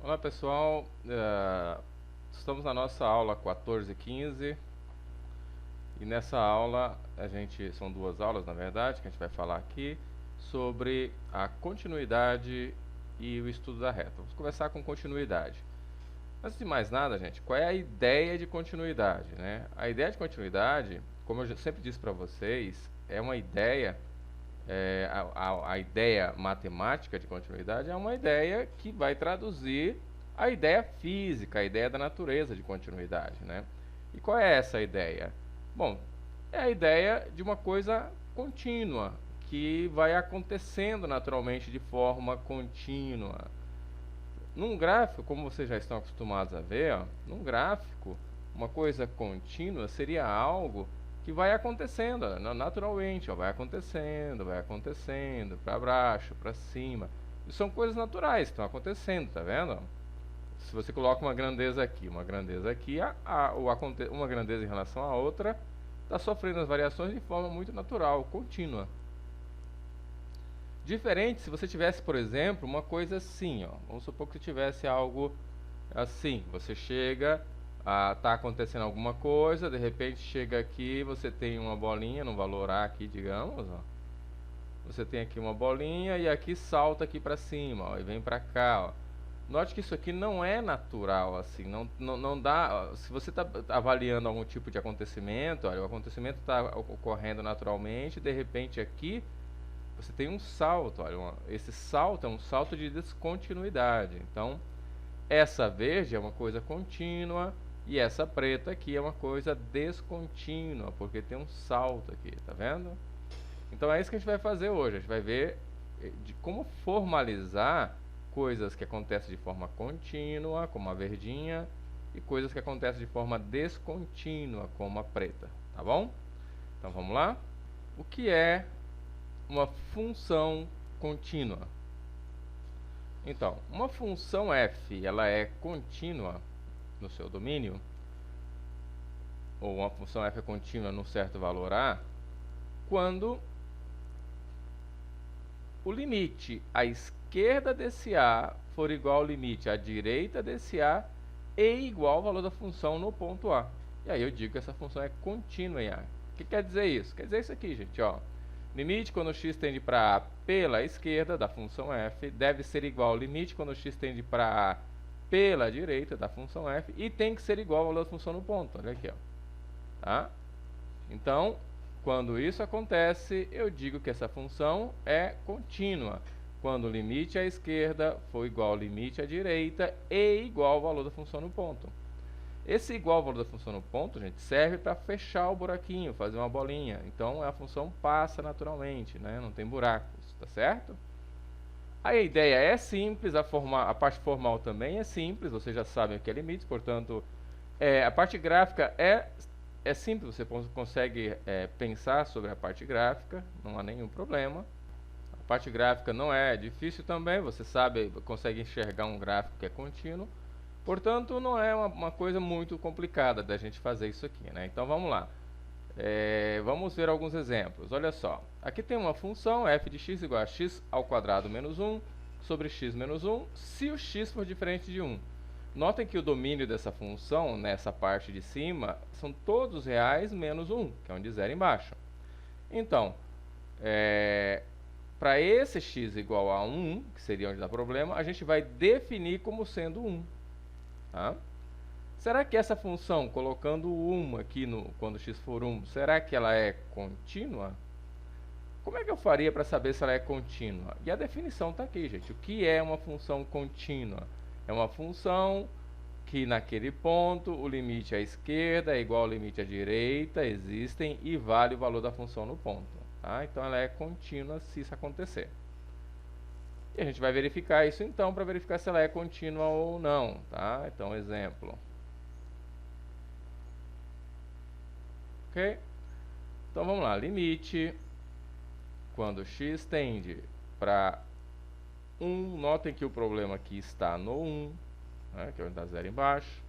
Olá pessoal, estamos na nossa aula 1415 e nessa aula são duas aulas na verdade que a gente vai falar aqui sobre a continuidade e o estudo da reta. Vamos começar com continuidade. Antes de mais nada, gente, qual é a ideia de continuidade, né? A ideia de continuidade, como eu sempre disse para vocês, é uma ideia a ideia matemática de continuidade é uma ideia que vai traduzir a ideia física, a ideia da natureza de continuidade, né? E qual é essa ideia? Bom, é a ideia de uma coisa contínua, que vai acontecendo naturalmente de forma contínua. Num gráfico, como vocês já estão acostumados a ver, ó, num gráfico, uma coisa contínua seria algo que vai acontecendo naturalmente, ó, vai acontecendo, para baixo, para cima. E são coisas naturais que estão acontecendo, tá vendo? Se você coloca uma grandeza aqui, uma grandeza em relação à outra, está sofrendo as variações de forma muito natural, contínua. Diferente se você tivesse, por exemplo, uma coisa assim, ó. Vamos supor que você tivesse algo assim. Você chega, tá acontecendo alguma coisa, de repente chega aqui, você tem uma bolinha no valor A aqui, digamos, ó. Você tem aqui uma bolinha e aqui salta aqui para cima, ó, e vem para cá, ó. Note que isso aqui não é natural, assim, não dá. Ó, se você está avaliando algum tipo de acontecimento, olha, o acontecimento está ocorrendo naturalmente, de repente aqui você tem um salto, olha, esse salto é um salto de descontinuidade. Então, essa verde é uma coisa contínua e essa preta aqui é uma coisa descontínua, porque tem um salto aqui, tá vendo? Então é isso que a gente vai fazer hoje. A gente vai ver de como formalizar coisas que acontecem de forma contínua, como a verdinha, e coisas que acontecem de forma descontínua, como a preta, tá bom? Então vamos lá? O que é uma função contínua? Então, uma função f, ela é contínua no seu domínio, ou uma função f é contínua num certo valor a, quando o limite à esquerda desse a for igual ao limite à direita desse a e igual ao valor da função no ponto a. E aí eu digo que essa função é contínua em a. O que quer dizer isso? Quer dizer isso aqui, gente, ó. Limite quando x tende para a pela esquerda da função f deve ser igual ao limite quando x tende para a pela direita da função f e tem que ser igual ao valor da função no ponto. Olha aqui, ó. Tá? Então, quando isso acontece, eu digo que essa função é contínua. Quando o limite à esquerda for igual ao limite à direita e igual ao valor da função no ponto. Esse igual ao valor da função no ponto, gente, serve para fechar o buraquinho, fazer uma bolinha. Então, a função passa naturalmente, né? Não tem buracos, tá certo? A ideia é simples, a parte formal também é simples, vocês já sabem o que é limite, portanto, a parte gráfica é simples, você consegue pensar sobre a parte gráfica, não há nenhum problema. A parte gráfica não é difícil também, você sabe, consegue enxergar um gráfico que é contínuo. Portanto, não é uma coisa muito complicada da gente fazer isso aqui, né? Então, vamos lá. Vamos ver alguns exemplos. Olha só, aqui tem uma função f de x igual a x ao quadrado menos 1 sobre x menos 1, se o x for diferente de 1. Notem que o domínio dessa função, nessa parte de cima, são todos reais menos 1, que é onde zero embaixo. Então, para esse x igual a 1, que seria onde dá problema, a gente vai definir como sendo 1. Tá? Será que essa função, colocando 1 aqui quando x for 1, será que ela é contínua? Como é que eu faria para saber se ela é contínua? E a definição está aqui, gente. O que é uma função contínua? É uma função que naquele ponto o limite à esquerda é igual ao limite à direita, existem e vale o valor da função no ponto. Tá? Então ela é contínua se isso acontecer. E a gente vai verificar isso então para verificar se ela é contínua ou não. Tá? Então, exemplo. Ok? Então vamos lá. Limite quando x tende para 1. Notem que o problema aqui está no 1, né, que é onde dá zero embaixo.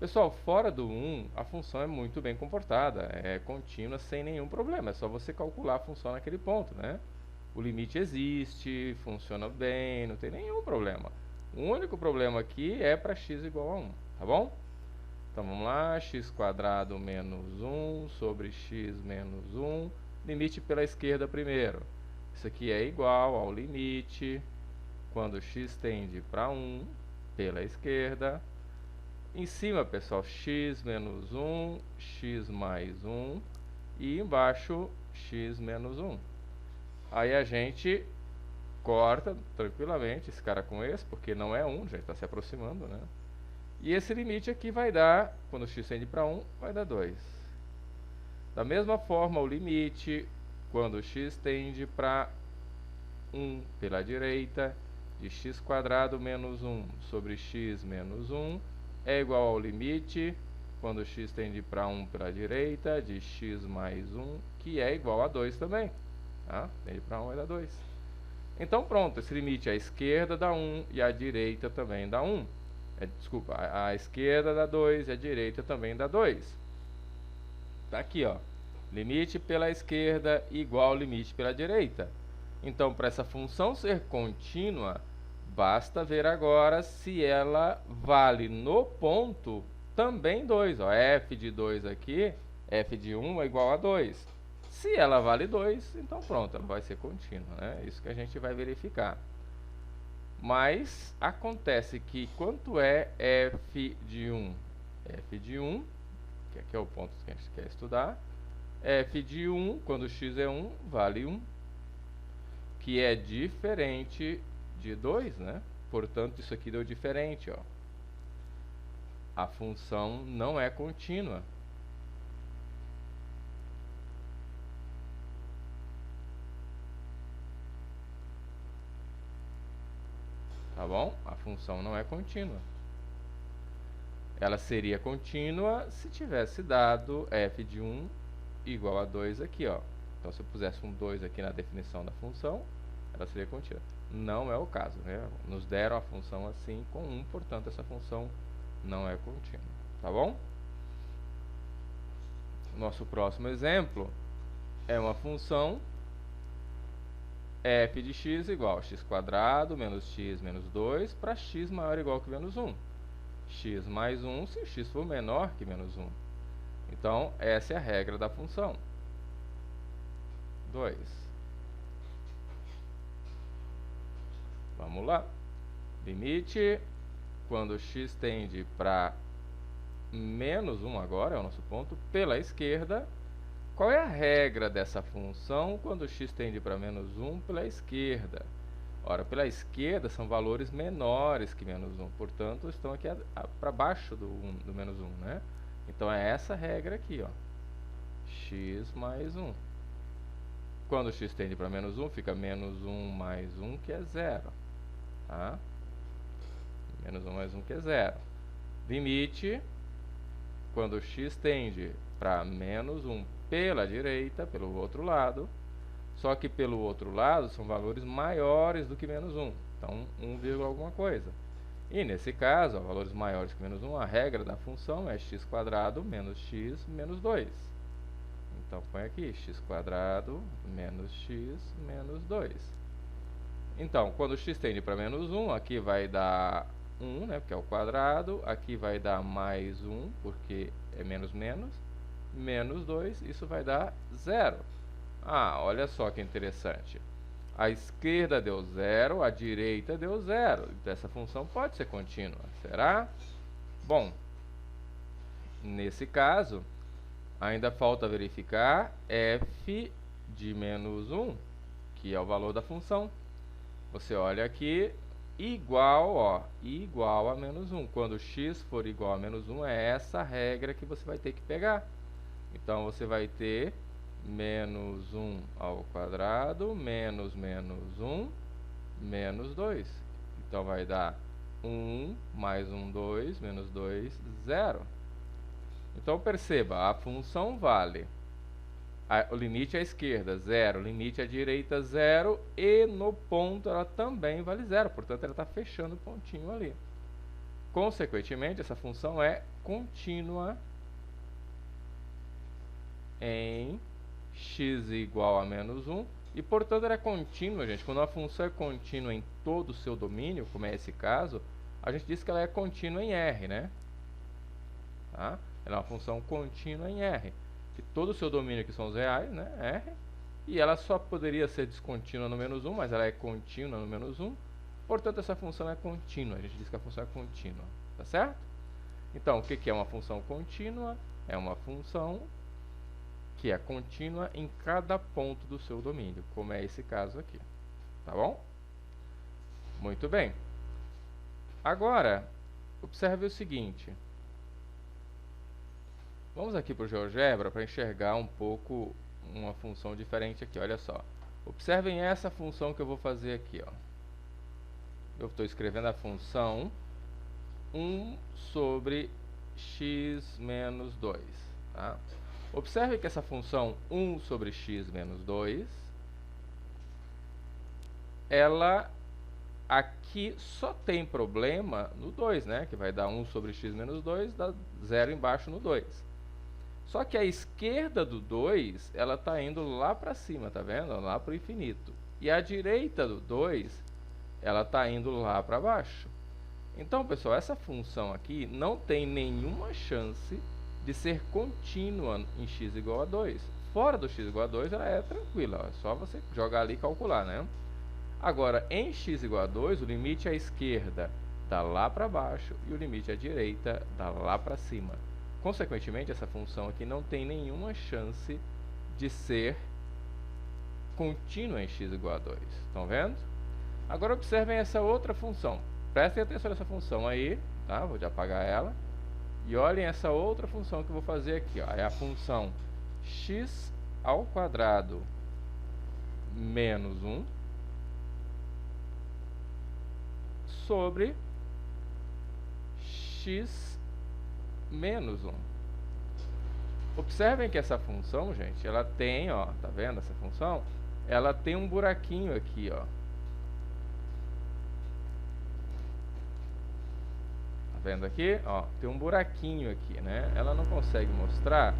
Pessoal, fora do 1, a função é muito bem comportada, é contínua sem nenhum problema. É só você calcular a função naquele ponto, né? O limite existe, funciona bem, não tem nenhum problema. O único problema aqui é para x igual a 1, tá bom? Então vamos lá, x² menos 1 sobre x menos 1, limite pela esquerda primeiro. Isso aqui é igual ao limite, quando x tende para 1, pela esquerda. Em cima, pessoal, x menos 1, x mais 1, e embaixo, x menos 1. Aí a gente corta tranquilamente esse cara com esse, porque não é 1, já está se aproximando, né? E esse limite aqui vai dar, quando x tende para 1, vai dar 2. Da mesma forma, o limite, quando x tende para 1 pela direita, de x² menos 1 sobre x menos 1, é igual ao limite, quando x tende para 1 pela direita, de x mais 1, que é igual a 2 também. Tá? Tende para 1 vai dar 2. Então pronto, esse limite à esquerda dá 1 e à direita também dá 1. Desculpa, a esquerda dá 2 e a direita também dá 2. Tá aqui, ó. Limite pela esquerda igual ao limite pela direita. Então, para essa função ser contínua, basta ver agora se ela vale no ponto também 2. Ó, f de 2 aqui, f de 1 é igual a 2. Se ela vale 2, então pronto, ela vai ser contínua, né? Isso que a gente vai verificar. Mas acontece que quanto é f de 1? F de 1, que aqui é o ponto que a gente quer estudar. F de 1, quando x é 1, vale 1, que é diferente de 2, né? Portanto, isso aqui deu diferente, ó. A função não é contínua. Tá bom? A função não é contínua. Ela seria contínua se tivesse dado f de 1 igual a 2 aqui, ó. Então, se eu pusesse um 2 aqui na definição da função, ela seria contínua. Não é o caso, né? Nos deram a função assim com 1, portanto, essa função não é contínua. Tá bom? Nosso próximo exemplo é uma função f de x igual a x² menos x menos 2 para x maior ou igual que menos 1. X mais 1 se x for menor que menos 1. Então, essa é a regra da função. 2. Vamos lá. Limite, quando x tende para menos 1 agora, é o nosso ponto, pela esquerda. Qual é a regra dessa função quando x tende para menos 1 pela esquerda? Ora, pela esquerda são valores menores que menos 1, portanto, estão aqui para baixo do menos 1, né? Então, é essa regra aqui, ó. X mais 1. Quando x tende para menos 1, fica menos 1 mais 1, que é 0. Tá? Menos 1 mais 1, que é 0. Limite, quando x tende para menos 1 pela direita, pelo outro lado, só que pelo outro lado são valores maiores do que menos 1. Então, 1, alguma coisa. E nesse caso, ó, valores maiores que menos 1, a regra da função é x² menos x menos 2. Então, põe aqui x² menos x menos 2. Então, quando x tende para menos 1, aqui vai dar 1, né, porque é o quadrado. Aqui vai dar mais 1, porque é menos menos. Menos 2, isso vai dar 0. Ah, olha só que interessante. A esquerda deu 0, a direita deu 0. Então, essa função pode ser contínua. Será? Bom, nesse caso, ainda falta verificar f de menos 1, que é o valor da função. Você olha aqui, igual a menos 1. Quando x for igual a menos 1, é essa regra que você vai ter que pegar. Então, você vai ter menos 1 ao quadrado, menos menos 1, menos 2. Então, vai dar 1 mais 1, 2, menos 2, 0. Então, perceba, a função vale o limite à esquerda, 0, limite à direita, 0, e no ponto ela também vale 0. Portanto, ela está fechando o pontinho ali. Consequentemente, essa função é contínua em x igual a menos 1 E, portanto, ela é contínua, gente. Quando uma função é contínua em todo o seu domínio, como é esse caso, a gente diz que ela é contínua em R, né? Tá? Ela é uma função contínua em R. Que todo o seu domínio aqui são os reais, né? R. E ela só poderia ser descontínua no menos 1, mas ela é contínua no menos 1. Portanto, essa função é contínua. A gente diz que a função é contínua. Tá certo? Então, o que é uma função contínua? É uma função que é contínua em cada ponto do seu domínio, como é esse caso aqui. Tá bom? Muito bem. Agora, observe o seguinte. Vamos aqui para o GeoGebra para enxergar um pouco uma função diferente aqui. Olha só. Observem essa função que eu vou fazer aqui. Ó. Eu estou escrevendo a função 1 sobre x menos 2. Tá? Observe que essa função 1 sobre x menos 2, ela aqui só tem problema no 2, né? Que vai dar 1 sobre x menos 2, dá 0 embaixo no 2. Só que a esquerda do 2, ela está indo lá para cima, tá vendo? Lá para o infinito. E a direita do 2, ela está indo lá para baixo. Então, pessoal, essa função aqui não tem nenhuma chance de ser contínua em x igual a 2. Fora do x igual a 2, ela é tranquila, ó, é só você jogar ali e calcular, né? Agora, em x igual a 2, o limite à esquerda dá lá para baixo e o limite à direita dá lá para cima. Consequentemente, essa função aqui não tem nenhuma chance de ser contínua em x igual a 2. Estão vendo? Agora, observem essa outra função. Prestem atenção nessa função aí, tá? Vou apagar ela. E olhem essa outra função que eu vou fazer aqui, ó. É a função x ao quadrado menos 1 sobre x menos 1. Observem que essa função, gente, ela tem, ó, tá vendo essa função? Ela tem um buraquinho aqui, ó. Vendo aqui, ó, tem um buraquinho aqui, né? Ela não consegue mostrar,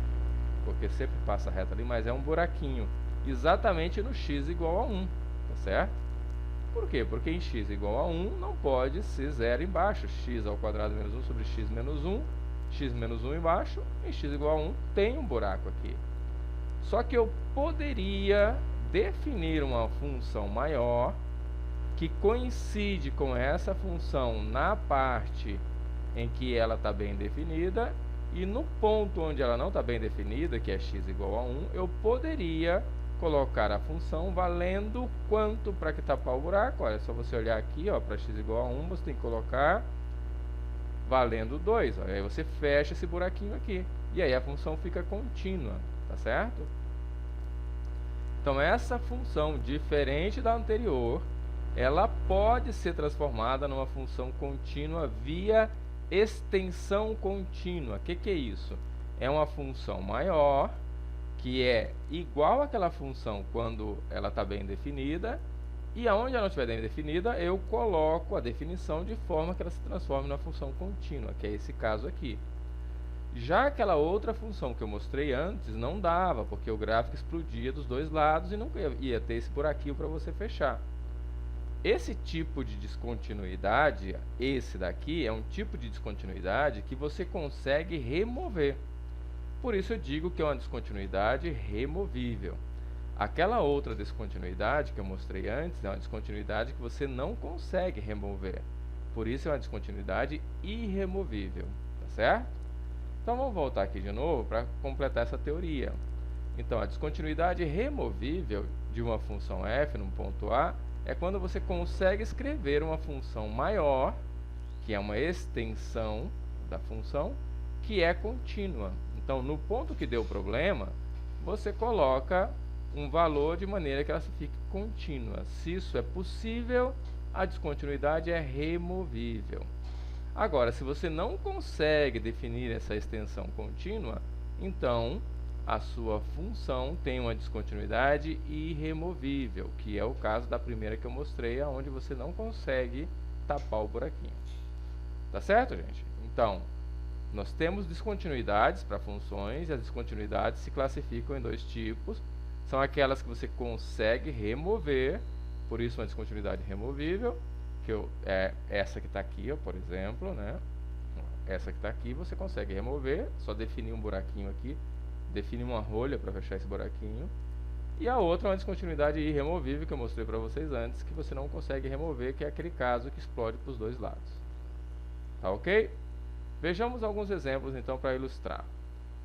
porque sempre passa reto ali, mas é um buraquinho, exatamente no x igual a 1, tá certo? Por quê? Porque em x igual a 1 não pode ser 0 embaixo, x ao quadrado menos 1 sobre x menos 1, x menos 1 embaixo, em x igual a 1 tem um buraco aqui. Só que eu poderia definir uma função maior que coincide com essa função na parte em que ela está bem definida, e no ponto onde ela não está bem definida, que é x igual a 1, eu poderia colocar a função valendo quanto para que tapar o buraco. Olha, é só você olhar aqui, para x igual a 1, você tem que colocar valendo 2. Ó, aí você fecha esse buraquinho aqui, e aí a função fica contínua, tá certo? Então, essa função, diferente da anterior, ela pode ser transformada numa função contínua via extensão contínua. O que é isso? É uma função maior, que é igual àquela função quando ela está bem definida, e aonde ela não estiver bem definida, eu coloco a definição de forma que ela se transforme numa função contínua, que é esse caso aqui. Já aquela outra função que eu mostrei antes, não dava, porque o gráfico explodia dos dois lados e não ia ter esse buraquinho para você fechar. Esse tipo de descontinuidade, esse daqui, é um tipo de descontinuidade que você consegue remover. Por isso eu digo que é uma descontinuidade removível. Aquela outra descontinuidade que eu mostrei antes é uma descontinuidade que você não consegue remover. Por isso é uma descontinuidade irremovível, tá certo? Então vamos voltar aqui de novo para completar essa teoria. Então, a descontinuidade removível de uma função f num ponto A é quando você consegue escrever uma função maior, que é uma extensão da função, que é contínua. Então, no ponto que deu problema, você coloca um valor de maneira que ela fique contínua. Se isso é possível, a descontinuidade é removível. Agora, se você não consegue definir essa extensão contínua, então a sua função tem uma descontinuidade irremovível, que é o caso da primeira que eu mostrei, onde você não consegue tapar o buraquinho. Tá certo, gente? Então, nós temos descontinuidades para funções, e as descontinuidades se classificam em dois tipos. são aquelas que você consegue remover, por isso uma descontinuidade removível, que é essa que está aqui, ó, por exemplo, né? Essa que está aqui você consegue remover, só definir um buraquinho aqui, define uma rolha para fechar esse buraquinho. E a outra é uma descontinuidade irremovível, que eu mostrei para vocês antes, que você não consegue remover, que é aquele caso que explode para os dois lados. Tá ok? Vejamos alguns exemplos então para ilustrar.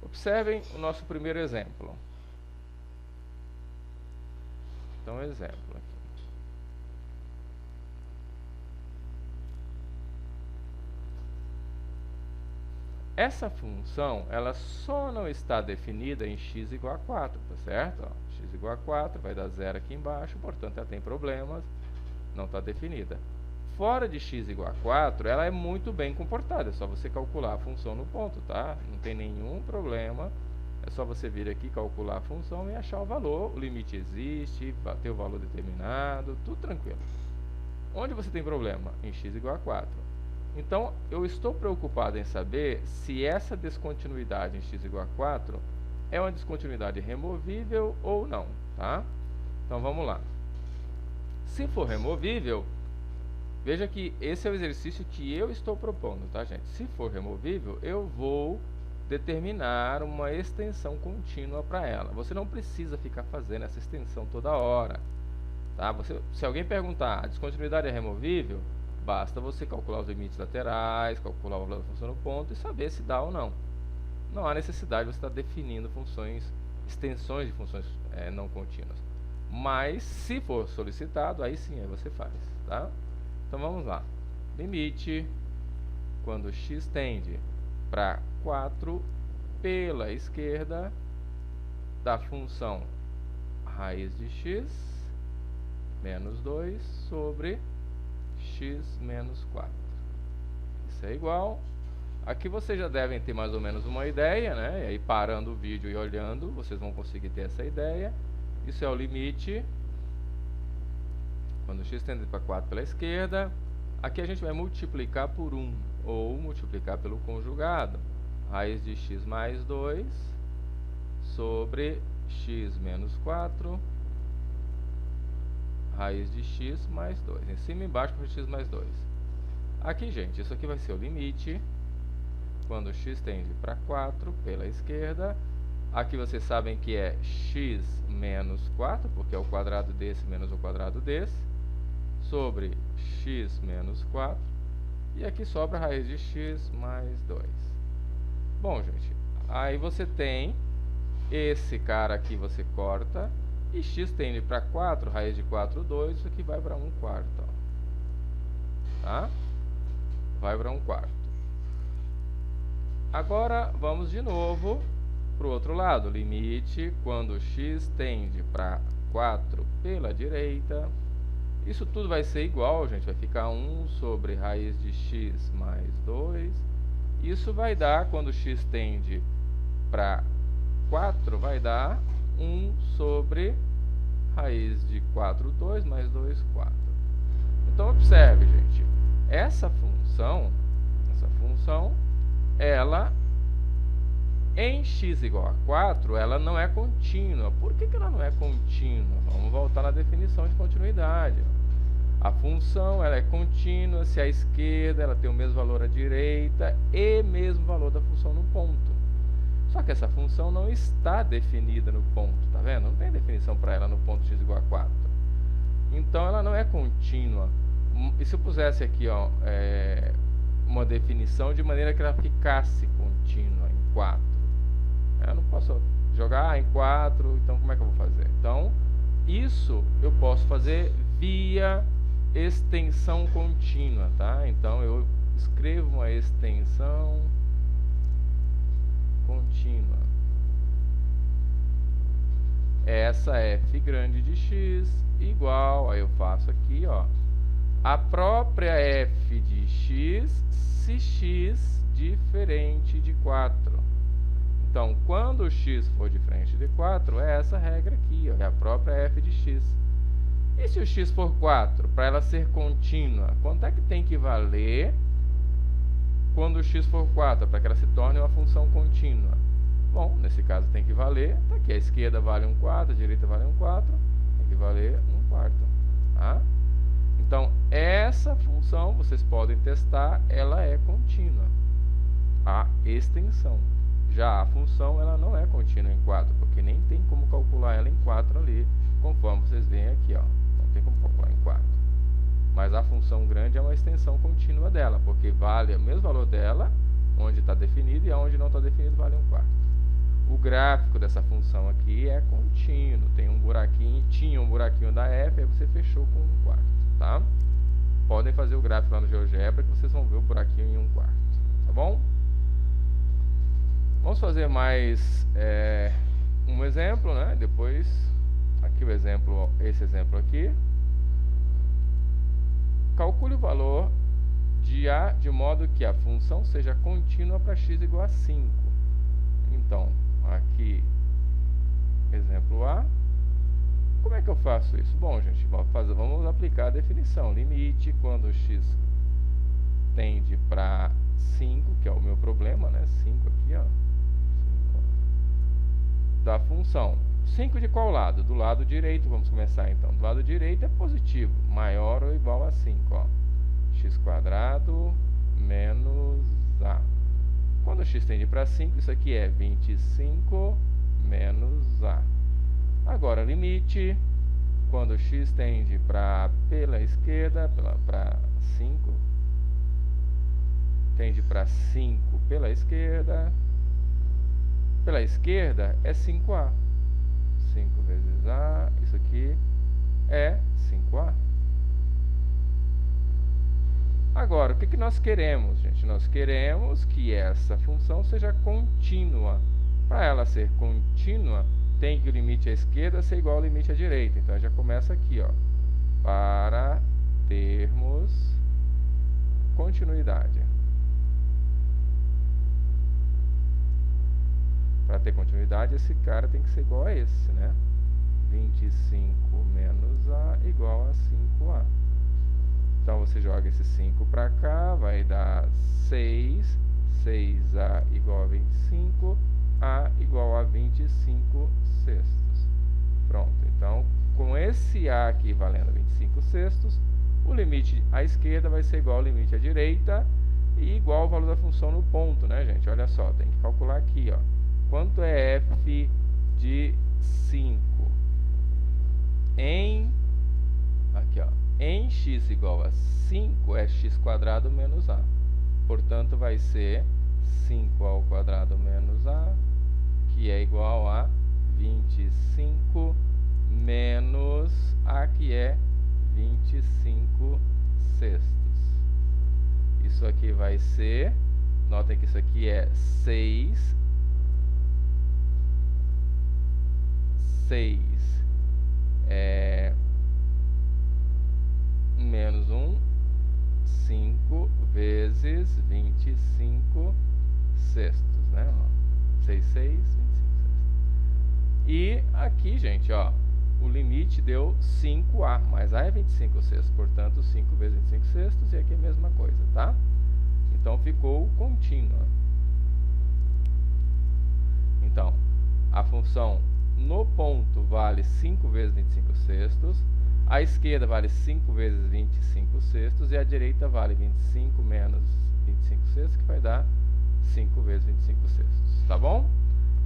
Observem o nosso primeiro exemplo. Então, exemplo aqui. Essa função, ela só não está definida em x igual a 4, tá certo? Ó, x igual a 4, vai dar 0 aqui embaixo, portanto ela tem problemas, não está definida. Fora de x igual a 4, ela é muito bem comportada, é só você calcular a função no ponto, tá? Não tem nenhum problema, é só você vir aqui, calcular a função e achar o valor, o limite existe, ter o valor determinado, tudo tranquilo. Onde você tem problema? Em x igual a 4. Então, eu estou preocupado em saber se essa descontinuidade em x igual a 4 é uma descontinuidade removível ou não, tá? Então, vamos lá. Se for removível, veja que esse é o exercício que eu estou propondo, tá, gente? Se for removível, eu vou determinar uma extensão contínua para ela. Você não precisa ficar fazendo essa extensão toda hora, tá? Se alguém perguntar, a descontinuidade é removível? Basta você calcular os limites laterais, calcular o valor da função no ponto e saber se dá ou não. Não há necessidade de você estar definindo extensões de funções não contínuas. Mas, se for solicitado, aí sim, aí você faz, tá? Então, vamos lá. Limite, quando x tende para 4 pela esquerda, da função raiz de x menos 2 sobre x menos 4. Isso é igual. Aqui vocês já devem ter mais ou menos uma ideia, né? E aí, parando o vídeo e olhando, vocês vão conseguir ter essa ideia. Isso é o limite. Quando x tende para 4 pela esquerda, aqui a gente vai multiplicar por 1, ou multiplicar pelo conjugado. Raiz de x mais 2 sobre x menos 4, raiz de x mais 2. Em cima e embaixo por x mais 2. Aqui, gente, isso aqui vai ser o limite. Quando x tende para 4 pela esquerda. Aqui vocês sabem que é x menos 4, porque é o quadrado desse menos o quadrado desse. Sobre x menos 4. E aqui sobra a raiz de x mais 2. Bom, gente, aí você tem esse cara aqui, você corta. E x tende para 4, raiz de 4, 2, isso aqui vai para 1 quarto. Ó. Tá? Vai para 1 quarto. Agora, vamos de novo para o outro lado. Limite, quando x tende para 4 pela direita. Isso tudo vai ser igual, gente. Vai ficar 1 sobre raiz de x mais 2. Isso vai dar, quando x tende para 4, vai dar 1 sobre raiz de 4, 2, mais 2, 4. Então, observe, gente. Essa função, ela, em x igual a 4, ela não é contínua. Por que ela não é contínua? Vamos voltar na definição de continuidade. A função, ela é contínua se à esquerda ela tem o mesmo valor à direita e mesmo valor da função no ponto. Só que essa função não está definida no ponto, tá vendo? Não tem definição para ela no ponto x igual a 4. Então, ela não é contínua. E se eu pusesse aqui, ó, uma definição de maneira que ela ficasse contínua em 4? Eu não posso jogar em 4, então como é que eu vou fazer? Então, isso eu posso fazer via extensão contínua, tá? Então, eu escrevo uma extensão contínua. Essa f grande de x igual, aí eu faço aqui, ó, a própria f de x se x diferente de 4. Então, quando x for diferente de 4, é essa regra aqui, ó, é a própria f de x. E se o x for 4, para ela ser contínua, quanto é que tem que valer quando o x for 4, para que ela se torne uma função contínua? Bom, nesse caso tem que valer, tá aqui, a esquerda vale 1/4, a direita vale 1/4, tem que valer 1/4, tá? Então, essa função, vocês podem testar, ela é contínua, a extensão. Já a função, ela não é contínua em 4, porque nem tem como calcular ela em 4 ali, conforme vocês veem aqui, ó. Não tem como calcular em 4. Mas a função grande é uma extensão contínua dela, porque vale o mesmo valor dela, onde está definido, e onde não está definido vale 1/4. O gráfico dessa função aqui é contínuo, tem um buraquinho, tinha um buraquinho da f, aí você fechou com 1/4, tá? Podem fazer o gráfico lá no GeoGebra que vocês vão ver o buraquinho em 1/4, tá bom? Vamos fazer mais um exemplo, né? Depois, aqui o exemplo, esse exemplo aqui. Calcule o valor de A de modo que a função seja contínua para x igual a 5. Então, aqui, exemplo A. Como é que eu faço isso? Bom, gente, vamos aplicar a definição. Limite quando x tende para 5, que é o meu problema, né? 5 aqui, ó. 5, da função. 5 de qual lado? Do lado direito, vamos começar então. Do lado direito é positivo, maior ou igual a 5, ó. x² menos A. Quando x tende para 5, isso aqui é 25 menos A. Agora, limite, quando x tende pela esquerda, para 5, tende para 5 pela esquerda é 5A. 5 vezes A, isso aqui é 5A. Agora, o que nós queremos, gente? Nós queremos que essa função seja contínua. Para ela ser contínua, tem que o limite à esquerda ser igual ao limite à direita. Então, já começa aqui, ó. Para termos continuidade. Para ter continuidade, esse cara tem que ser igual a esse, né? 25 menos A igual a 5A. Então, você joga esse 5 para cá, vai dar 6. 6A igual a 25. A igual a 25 sextos. Pronto. Então, com esse A aqui valendo 25 sextos, o limite à esquerda vai ser igual ao limite à direita e igual ao valor da função no ponto, né, gente? Olha só, tem que calcular aqui, ó. Quanto é f de 5? Aqui, ó. Em x igual a 5 é x² menos A. Portanto, vai ser 5ao² menos A, que é igual a 25 menos A, que é 25 sextos. Isso aqui vai ser, notem que isso aqui é 6 menos 1, 5 vezes 25 sextos, né? 6, 25 sextos. E aqui, gente, ó, o limite deu 5A, mas A é 25 sextos, portanto, 5 vezes 25 sextos, e aqui é a mesma coisa, tá? Então, ficou contínua. Então, a função no ponto vale 5 vezes 25 sextos, a esquerda vale 5 vezes 25 sextos e a direita vale 25 menos 25 sextos, que vai dar 5 vezes 25 sextos, tá bom?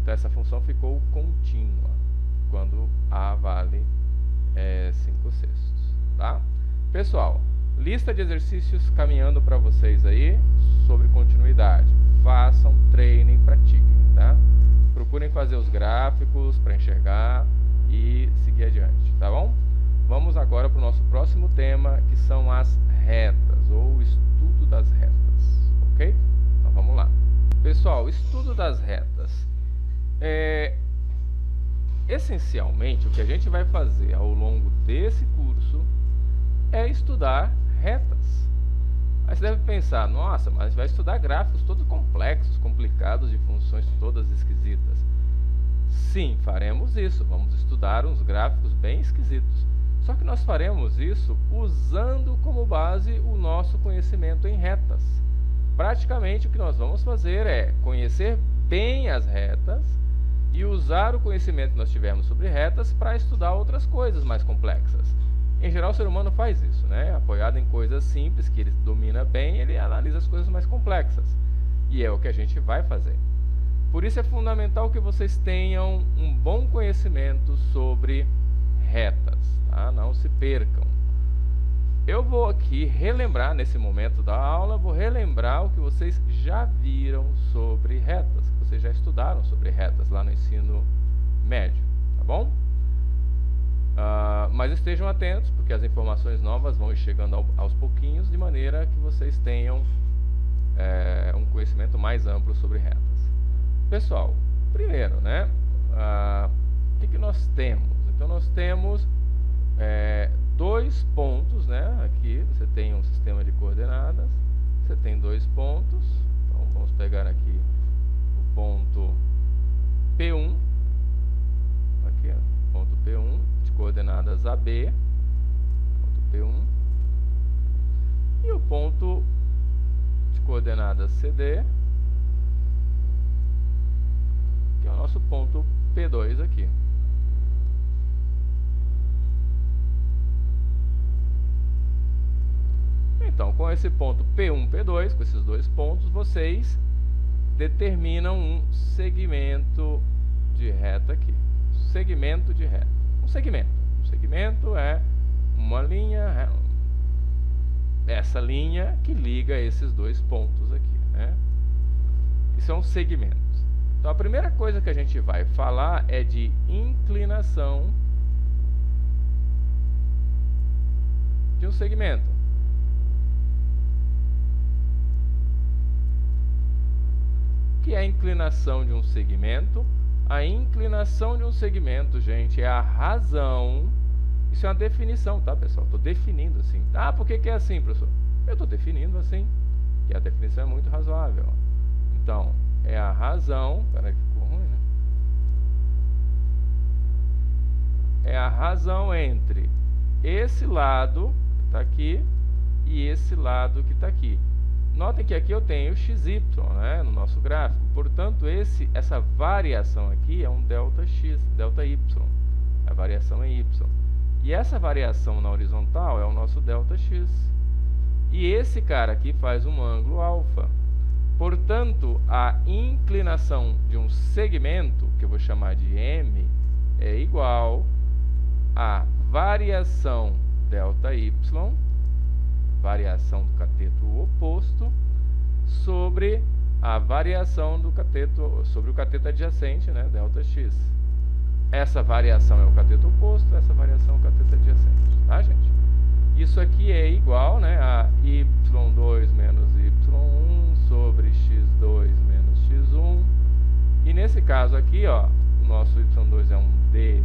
Então, essa função ficou contínua quando A vale 5 sextos, tá? Pessoal, lista de exercícios caminhando para vocês aí sobre continuidade. Façam, treinem, pratiquem, tá? Procurem fazer os gráficos para enxergar e seguir adiante, tá bom? Vamos agora para o nosso próximo tema, que são as retas, ou o estudo das retas, ok? Então, vamos lá. Pessoal, estudo das retas. Essencialmente, o que a gente vai fazer ao longo desse curso é estudar retas. Aí você deve pensar, nossa, mas vai estudar gráficos todos complexos, complicados, de funções todas esquisitas. Sim, faremos isso. Vamos estudar uns gráficos bem esquisitos. Só que nós faremos isso usando como base o nosso conhecimento em retas. Praticamente, o que nós vamos fazer é conhecer bem as retas e usar o conhecimento que nós tivemos sobre retas para estudar outras coisas mais complexas. Em geral, o ser humano faz isso, né? Apoiado em coisas simples que ele domina bem, ele analisa as coisas mais complexas. E é o que a gente vai fazer. Por isso é fundamental que vocês tenham um bom conhecimento sobre retas, tá? Não se percam. Eu vou aqui relembrar, nesse momento da aula, vou relembrar o que vocês já viram sobre retas, que vocês já estudaram sobre retas lá no ensino médio, tá bom? Mas estejam atentos, porque as informações novas vão chegando aos pouquinhos, de maneira que vocês tenham um conhecimento mais amplo sobre retas. Pessoal, primeiro, né, o que nós temos? Então, nós temos dois pontos, né? Aqui você tem um sistema de coordenadas, você tem dois pontos. Então, vamos pegar aqui o ponto P1, aqui, ó, ponto P1, de coordenadas AB, ponto P1, e o ponto de coordenadas CD, que é o nosso ponto P2 aqui. Então, com esse ponto P1, P2, com esses dois pontos, vocês determinam um segmento de reta aqui. Segmento de reta. Um segmento é uma linha, essa linha que liga esses dois pontos aqui, né? Isso é um segmento. Então, a primeira coisa que a gente vai falar é de inclinação de um segmento. O que é a inclinação de um segmento? A inclinação de um segmento, gente, é a razão. Isso é uma definição, tá, pessoal? Estou definindo assim. Ah, por que é assim, professor? Eu estou definindo assim. E a definição é muito razoável. Então, é a razão. Peraí que ficou ruim, né? É a razão entre esse lado que está aqui e esse lado que está aqui. Notem que aqui eu tenho XY, né, no nosso gráfico. Portanto, essa variação aqui é um delta X, delta Y. A variação é Y. E essa variação na horizontal é o nosso delta X. E esse cara aqui faz um ângulo alfa. Portanto, a inclinação de um segmento, que eu vou chamar de M, é igual a variação delta Y, variação do cateto oposto, sobre a variação do cateto, sobre o cateto adjacente, né, delta X. Essa variação é o cateto oposto, essa variação é o cateto adjacente, tá, gente? Isso aqui é igual, né, a y2 menos y1 sobre x2 menos x1. E nesse caso aqui, ó, o nosso y2 é um d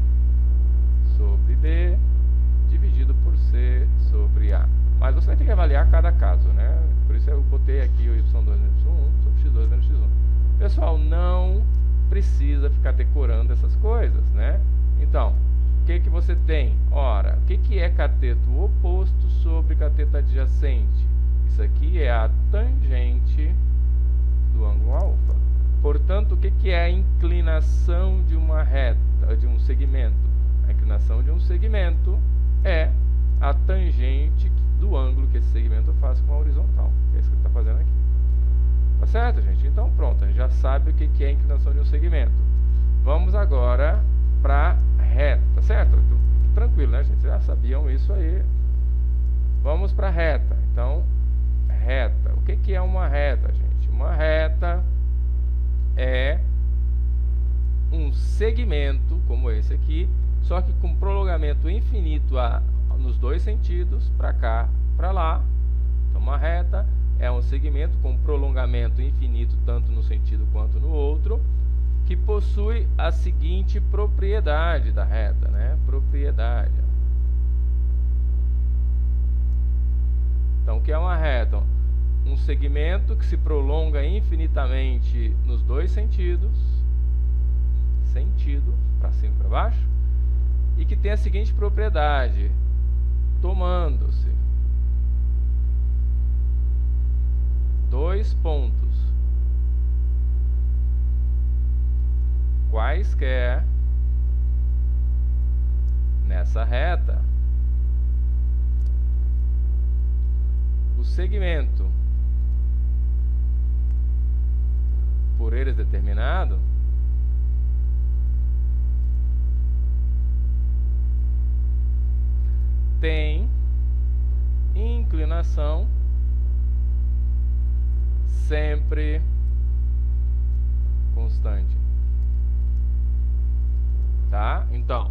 sobre b, dividido por c sobre a. Mas você vai ter que avaliar cada caso, né? Por isso eu botei aqui o y2 menos y1 sobre x2 menos x1. Pessoal, não precisa ficar decorando essas coisas, né? Então, o que você tem? Ora, o que é cateto oposto sobre cateto adjacente? Isso aqui é a tangente do ângulo alfa. Portanto, o que é a inclinação de uma reta, de um segmento? A inclinação de um segmento é a tangente do ângulo que esse segmento faz com a horizontal. É isso que ele está fazendo aqui. Tá certo, gente? Então, pronto. A gente já sabe o que é a inclinação de um segmento. Vamos agora para reta, tá certo? Tudo tranquilo, né, gente? Vocês já sabiam isso aí. Vamos para reta. Então, reta. O que é uma reta, gente? Uma reta é um segmento, como esse aqui, só que com prolongamento infinito nos dois sentidos, para cá, para lá. Então, uma reta é um segmento com prolongamento infinito tanto no sentido quanto no outro, que possui a seguinte propriedade da reta, né? Propriedade. Então, o que é uma reta? Um segmento que se prolonga infinitamente nos dois sentidos, sentido, para cima e para baixo, e que tem a seguinte propriedade: tomando-se dois pontos quaisquer nessa reta, o segmento por eles determinado tem inclinação sempre constante. Tá? Então,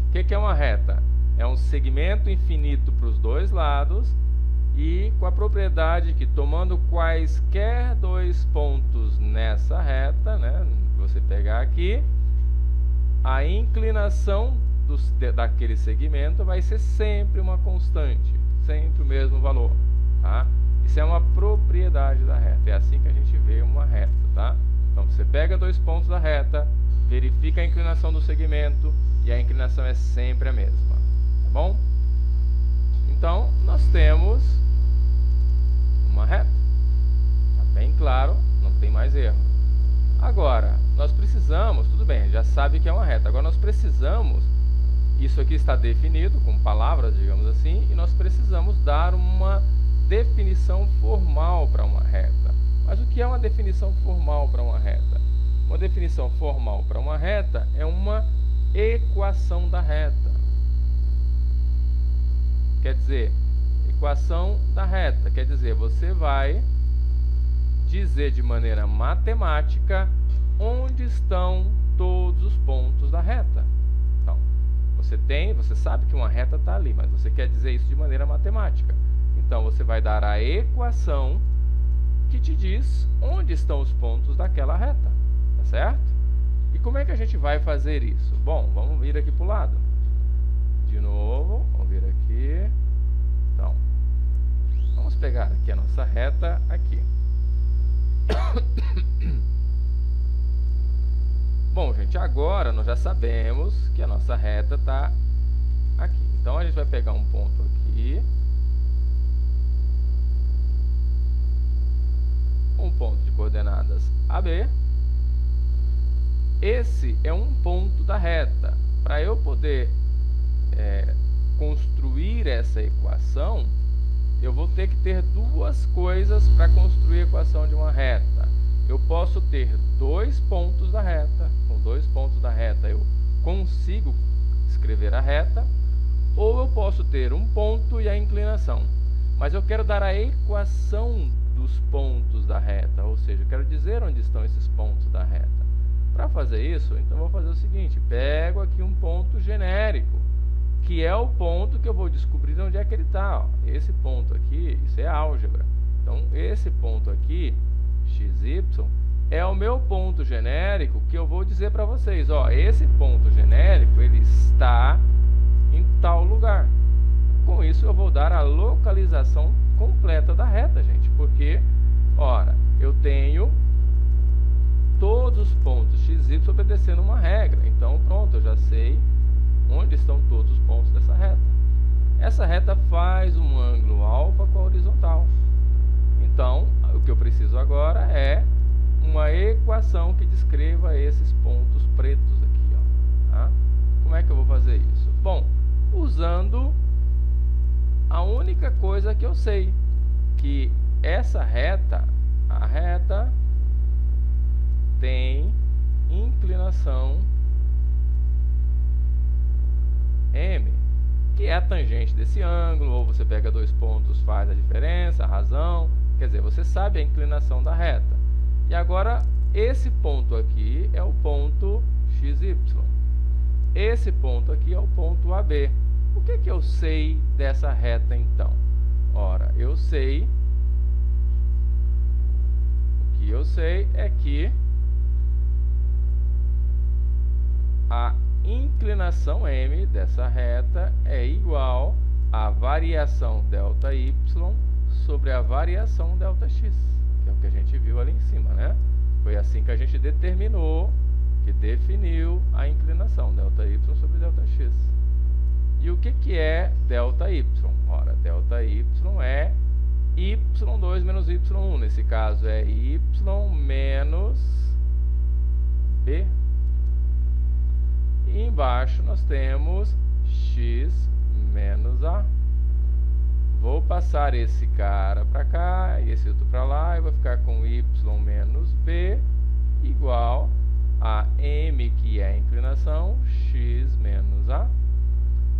o que é uma reta? É um segmento infinito para os dois lados e com a propriedade que, tomando quaisquer dois pontos nessa reta, né, você pegar aqui, a inclinação daquele segmento vai ser sempre uma constante, sempre o mesmo valor, tá? Isso é uma propriedade da reta, é assim que a gente vê uma reta, tá? Então você pega dois pontos da reta, verifica a inclinação do segmento e a inclinação é sempre a mesma, tá bom? Então nós temos uma reta, tá bem claro, não tem mais erro. Agora, nós precisamos, tudo bem, já sabe que é uma reta, agora nós precisamos, isso aqui está definido com palavras, digamos assim, e nós precisamos dar uma definição formal para uma reta. Mas o que é uma definição formal para uma reta? Uma definição formal para uma reta é uma equação da reta. Quer dizer, equação da reta, quer dizer, você vai dizer de maneira matemática onde estão todos os pontos da reta. Então, você sabe que uma reta está ali, mas você quer dizer isso de maneira matemática. Então, você vai dar a equação que te diz onde estão os pontos daquela reta, tá certo? E como é que a gente vai fazer isso? Bom, vamos vir aqui para o lado. De novo, vamos vir aqui. Então, vamos pegar aqui a nossa reta aqui. Bom, gente, agora nós já sabemos que a nossa reta está aqui. Então, a gente vai pegar um ponto aqui, um ponto de coordenadas AB. Esse é um ponto da reta. Para eu poder construir essa equação, eu vou ter que ter duas coisas para construir a equação de uma reta. Eu posso ter dois pontos da reta. Com dois pontos da reta eu consigo escrever a reta. Ou eu posso ter um ponto e a inclinação. Mas eu quero dar a equação dos pontos da reta. Ou seja, eu quero dizer onde estão esses pontos da reta. Para fazer isso, então eu vou fazer o seguinte. Pego aqui um ponto genérico, que é o ponto que eu vou descobrir onde é que ele está. Esse ponto aqui, isso é álgebra. Então, esse ponto aqui, XY, é o meu ponto genérico que eu vou dizer para vocês. Ó, esse ponto genérico, ele está em tal lugar. Com isso, eu vou dar a localização completa da reta, gente. Porque, ora, eu tenho todos os pontos XY obedecendo uma regra. Então, pronto, eu já sei onde estão todos os pontos dessa reta. Essa reta faz um ângulo alfa com a horizontal. Então, o que eu preciso agora é uma equação que descreva esses pontos pretos aqui, ó, tá? Como é que eu vou fazer isso? Bom, usando a única coisa que eu sei, que essa reta, a reta tem inclinação M, que é a tangente desse ângulo, ou você pega dois pontos, faz a diferença, a razão, quer dizer, você sabe a inclinação da reta. E agora, esse ponto aqui é o ponto XY. Esse ponto aqui é o ponto AB. O que eu sei dessa reta, então? Ora, eu sei... O que eu sei é que a inclinação M dessa reta é igual à variação ΔY sobre a variação ΔX, que é o que a gente viu ali em cima, né? Foi assim que a gente determinou, que definiu a inclinação ΔY sobre ΔX. E o que é ΔY? Ora, ΔY é y2 menos y1. Nesse caso é y menos b. embaixo nós temos x menos a. Vou passar esse cara para cá e esse outro para lá, e vou ficar com y menos b igual a m, que é a inclinação, x menos a.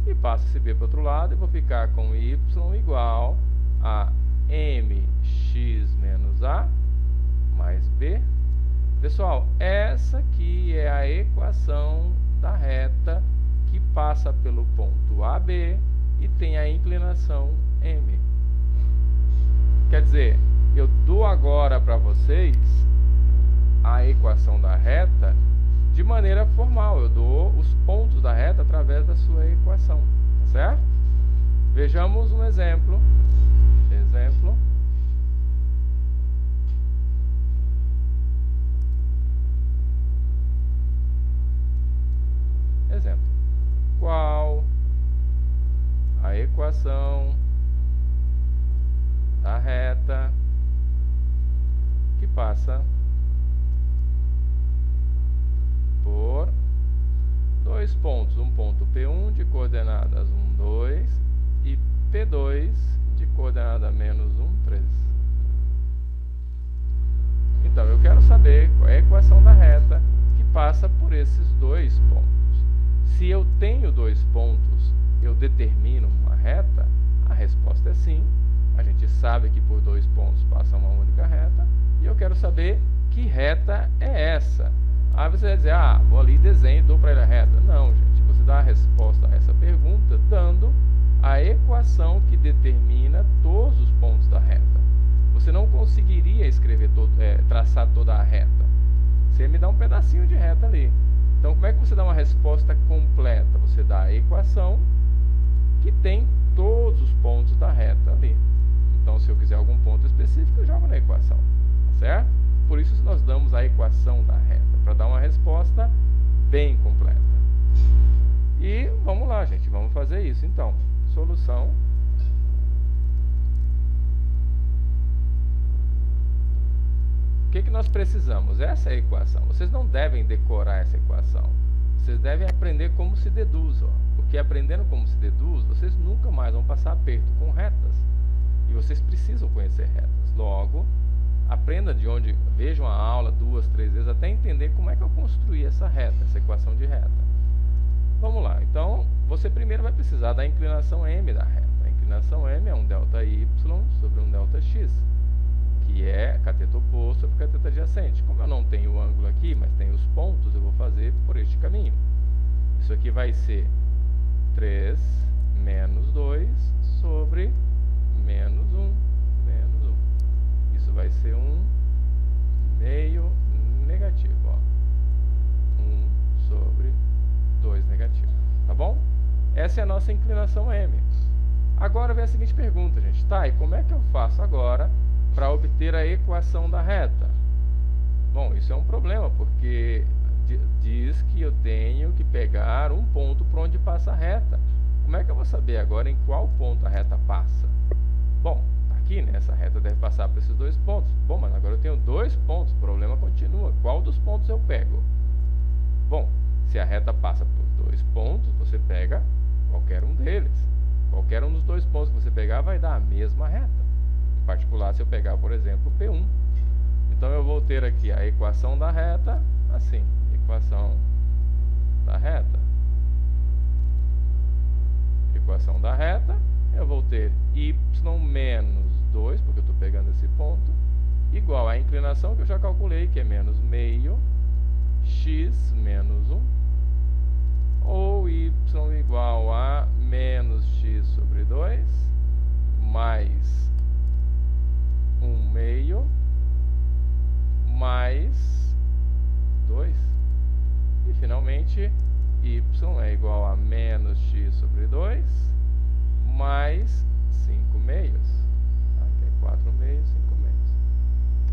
E passo esse b para o outro lado e vou ficar com y igual a mx menos a mais b. Pessoal, essa aqui é a equação da reta que passa pelo ponto AB e tem a inclinação m. Quer dizer, eu dou agora para vocês a equação da reta de maneira formal. Eu dou os pontos da reta através da sua equação, tá certo? Vejamos um exemplo. Qual a equação da reta que passa por dois pontos, um ponto P1 de coordenadas 1, 2 e P2 de coordenada menos 1, 3. Então, eu quero saber qual é a equação da reta que passa por esses dois pontos. Se eu tenho dois pontos, eu determino uma reta? A resposta é sim. A gente sabe que por dois pontos passa uma única reta. E eu quero saber que reta é essa. Aí você vai dizer, vou ali, desenho e dou para ele a reta. Não, gente. Você dá a resposta a essa pergunta dando a equação que determina todos os pontos da reta. Você não conseguiria escrever traçar toda a reta. Você me dá um pedacinho de reta ali. Então, como é que você dá uma resposta completa? Você dá a equação que tem todos os pontos da reta ali. Então, se eu quiser algum ponto específico, eu jogo na equação, tá certo? Por isso, nós damos a equação da reta, para dar uma resposta bem completa. E vamos lá, gente, vamos fazer isso. Então, solução. O que nós precisamos? Essa é a equação. Vocês não devem decorar essa equação. Vocês devem aprender como se deduz. Porque aprendendo como se deduz, vocês nunca mais vão passar aperto com retas. E vocês precisam conhecer retas. Logo, aprenda de onde, vejam a aula 2, 3 vezes, até entender como é que eu construí essa reta, essa equação de reta. Vamos lá. Então, você primeiro vai precisar da inclinação m da reta. A inclinação m é um delta y sobre um delta x, que é cateto oposto sobre cateto adjacente. Como eu não tenho o ângulo aqui, mas tenho os pontos, eu vou fazer por este caminho. Isso aqui vai ser 3 menos 2 sobre menos 1, menos 1. Isso vai ser 1 meio negativo, 1 sobre 2 negativo. Tá bom? Essa é a nossa inclinação m. Agora vem a seguinte pergunta, gente. Tá, e como é que eu faço agora para obter a equação da reta? Bom, isso é um problema, porque diz que eu tenho que pegar um ponto por onde passa a reta. Como é que eu vou saber agora em qual ponto a reta passa? Bom, aqui, né, essa reta deve passar por esses dois pontos. Bom, mas agora eu tenho dois pontos, o problema continua. Qual dos pontos eu pego? Bom, se a reta passa por dois pontos, você pega qualquer um deles. Qualquer um dos dois pontos que você pegar vai dar a mesma reta. Em particular, se eu pegar, por exemplo, P1. Então, eu vou ter aqui a equação da reta, assim, equação da reta. Equação da reta, eu vou ter y menos 2, porque eu estou pegando esse ponto, igual à inclinação que eu já calculei, que é menos meio, x menos 1, ou y igual a menos x sobre 2, mais 1 meio, mais 2. E, finalmente, y é igual a menos x sobre 2, mais 5 meios. Aqui é 4 meios, 5 meios.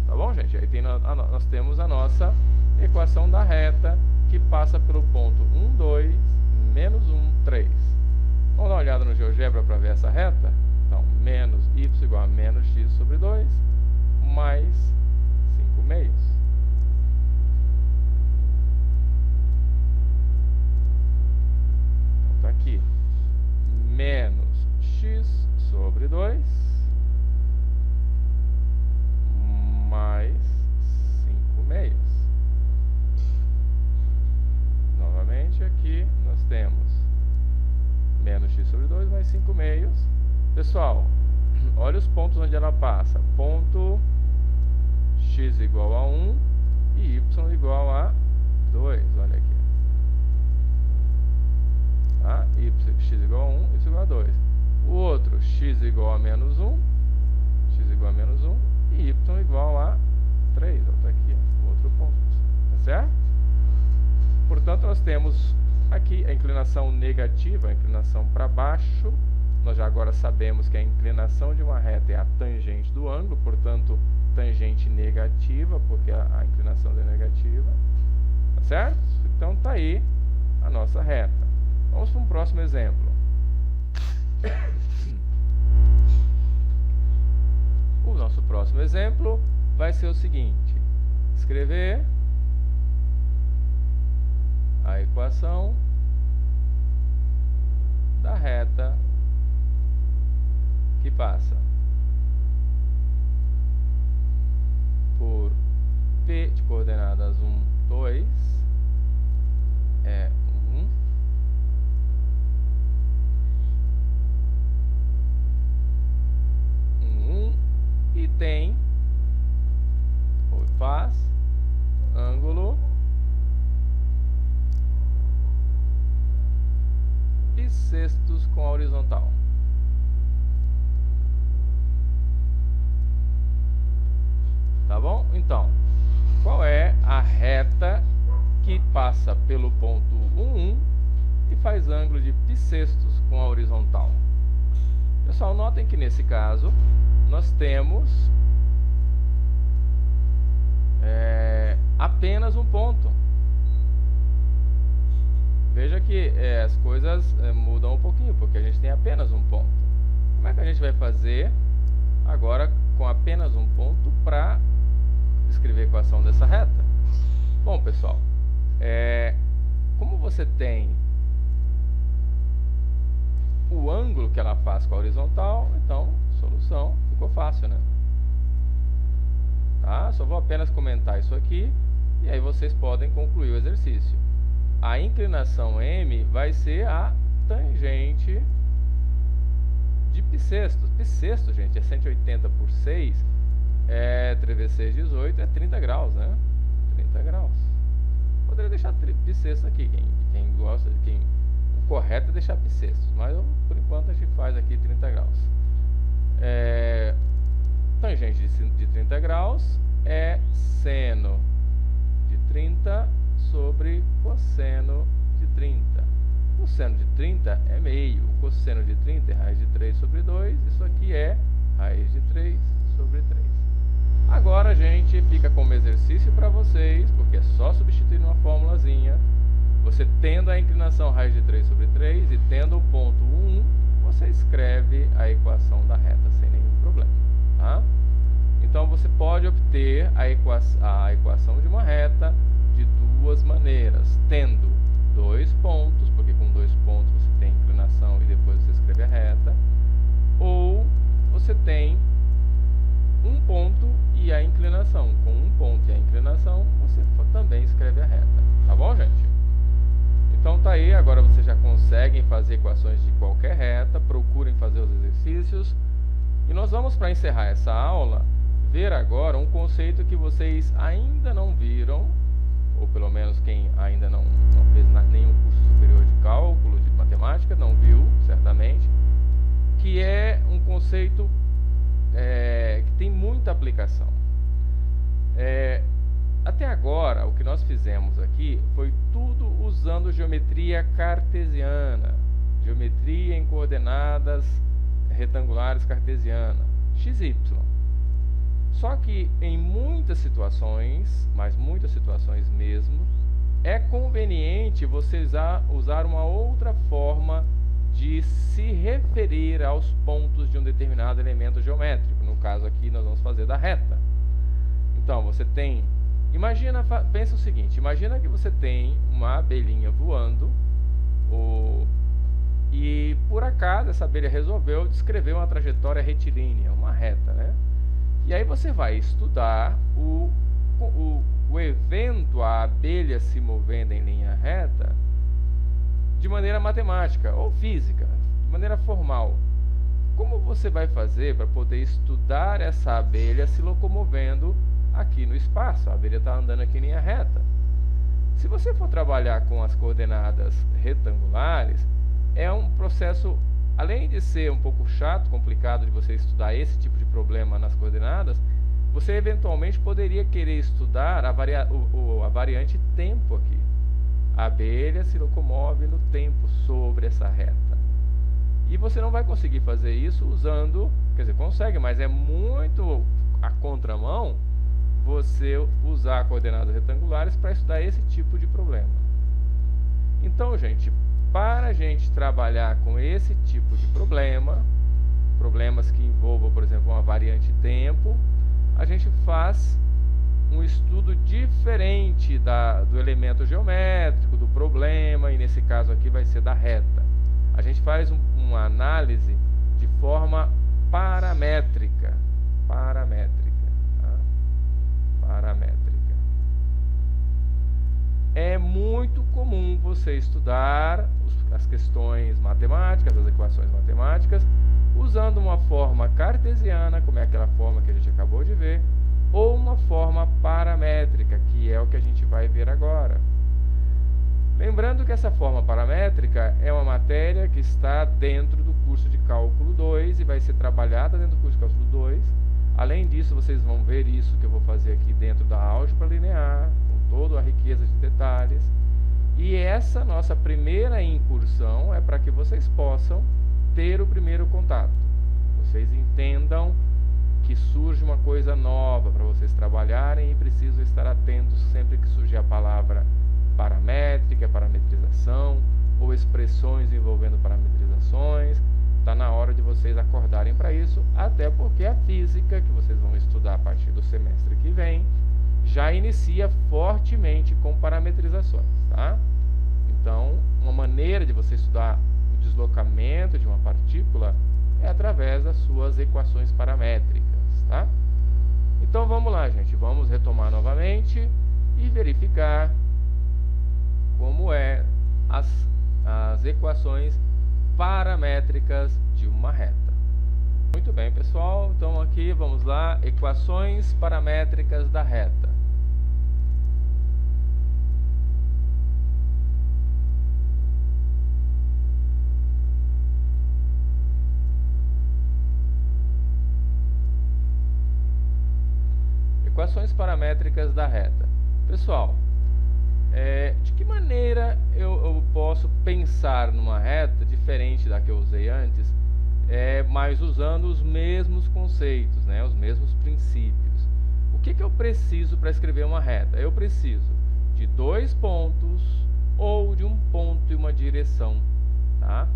Tá bom, gente? Aí nós temos a nossa equação da reta, que passa pelo ponto 1, 2, menos 1, 3. Vamos dar uma olhada no GeoGebra para ver essa reta? Então, menos y igual a menos x sobre 2, mais 5 meios. 5 meios. Pessoal, olha os pontos onde ela passa. Ponto x igual a 1 e y igual a 2. Olha aqui. Tá? X igual a 1, y igual a 2. O outro, x igual a menos 1, x igual a menos 1 e y igual a 3. Está aqui, o outro ponto. Tá certo? Portanto, nós temos aqui a inclinação negativa, a inclinação para baixo. Nós já agora sabemos que a inclinação de uma reta é a tangente do ângulo, portanto, tangente negativa, porque a inclinação é negativa. Tá certo? Então, está aí a nossa reta. Vamos para um próximo exemplo. O nosso próximo exemplo vai ser o seguinte: escrever a equação da reta que passa por P de coordenadas 1, 2, é 1, e tem, ou faz, ângulo bissextos com a horizontal. Tá bom? Então, qual é a reta que passa pelo ponto 1 e faz ângulo de bissextos com a horizontal? Pessoal, notem que nesse caso nós temos apenas um ponto. Veja que as coisas mudam um pouquinho, porque a gente tem apenas um ponto. Como é que a gente vai fazer agora com apenas um ponto para escrever a equação dessa reta? Bom, pessoal, como você tem o ângulo que ela faz com a horizontal, então, solução, ficou fácil, né? Tá? Só vou apenas comentar isso aqui, e aí vocês podem concluir o exercício. A inclinação M vai ser a tangente de bissextos. Bissexto, gente, é 180 por 6, 3 vezes 6, 18, é 30 graus, né? 30 graus. Poderia deixar bissexto aqui, quem gosta, o correto é deixar bissextos, mas por enquanto a gente faz aqui 30 graus. Tangente de 30 graus é seno de 30 sobre cosseno de 30. O seno de 30 é meio, o cosseno de 30 é raiz de 3 sobre 2, isso aqui é raiz de 3 sobre 3. Agora, gente, fica como exercício para vocês, porque é só substituir uma formulazinha. Você tendo a inclinação raiz de 3 sobre 3 e tendo o ponto 1, você escreve a equação da reta sem nenhum problema, tá? Então, você pode obter a equação de uma reta de duas maneiras, tendo dois pontos, porque com dois pontos você tem inclinação e depois você escreve a reta, ou você tem um ponto e a inclinação. Com um ponto e a inclinação, você também escreve a reta. Tá bom, gente? Então tá aí, agora vocês já conseguem fazer equações de qualquer reta, procurem fazer os exercícios. E nós vamos, para encerrar essa aula, ver agora um conceito que vocês ainda não viram, ou pelo menos quem ainda não fez nenhum curso superior de cálculo, de matemática, não viu, certamente, que é um conceito que tem muita aplicação. Até agora, o que nós fizemos aqui foi tudo usando geometria cartesiana, geometria em coordenadas retangulares cartesiana, XY. Só que em muitas situações, mas muitas situações mesmo, é conveniente você usar uma outra forma de se referir aos pontos de um determinado elemento geométrico. No caso aqui, nós vamos fazer da reta. Então, você tem... pensa o seguinte, imagina que você tem uma abelhinha voando, e por acaso essa abelha resolveu descrever uma trajetória retilínea, uma reta, né? E aí você vai estudar o evento, a abelha se movendo em linha reta, de maneira matemática ou física. de maneira formal, como você vai fazer para poder estudar essa abelha se locomovendo aqui no espaço? A abelha está andando aqui em linha reta. Se você for trabalhar com as coordenadas retangulares, é um processo, além de ser um pouco chato, complicado de você estudar esse tipo de problema nas coordenadas, você eventualmente poderia querer estudar a variante tempo aqui. A abelha se locomove no tempo sobre essa reta. E você não vai conseguir fazer isso usando, quer dizer, consegue, mas é muito a contramão você usar coordenadas retangulares para estudar esse tipo de problema. Então, gente, para a gente trabalhar com esse tipo de problema, problemas que envolvam, por exemplo, uma variante tempo, a gente faz um estudo diferente do elemento geométrico, do problema, e nesse caso aqui vai ser da reta. A gente faz uma análise de forma paramétrica. É muito comum você estudar as questões matemáticas, as equações matemáticas, usando uma forma cartesiana, como é aquela forma que a gente acabou de ver, ou uma forma paramétrica, que é o que a gente vai ver agora. Lembrando que essa forma paramétrica é uma matéria que está dentro do curso de Cálculo 2 e vai ser trabalhada dentro do curso de Cálculo 2. Além disso, vocês vão ver isso que eu vou fazer aqui dentro da álgebra linear, com toda a riqueza de detalhes. E essa nossa primeira incursão é para que vocês possam ter o primeiro contato. Vocês entendam que surge uma coisa nova para vocês trabalharem e precisam estar atentos sempre que surgir a palavra paramétrica, parametrização ou expressões envolvendo parametrizações. Está na hora de vocês acordarem para isso, até porque a física, que vocês vão estudar a partir do semestre que vem, já inicia fortemente com parametrizações, tá? Então, uma maneira de você estudar o deslocamento de uma partícula é através das suas equações paramétricas, tá? Então, vamos lá, gente. Vamos retomar novamente e verificar como é as equações paramétricas de uma reta. Muito bem, pessoal. Então, aqui, vamos lá. Equações paramétricas da reta. Equações paramétricas da reta. Pessoal, de que maneira eu posso pensar numa reta diferente da que eu usei antes, mas usando os mesmos conceitos, né, os mesmos princípios? O que eu preciso para escrever uma reta? Eu preciso de dois pontos ou de um ponto e uma direção, tá?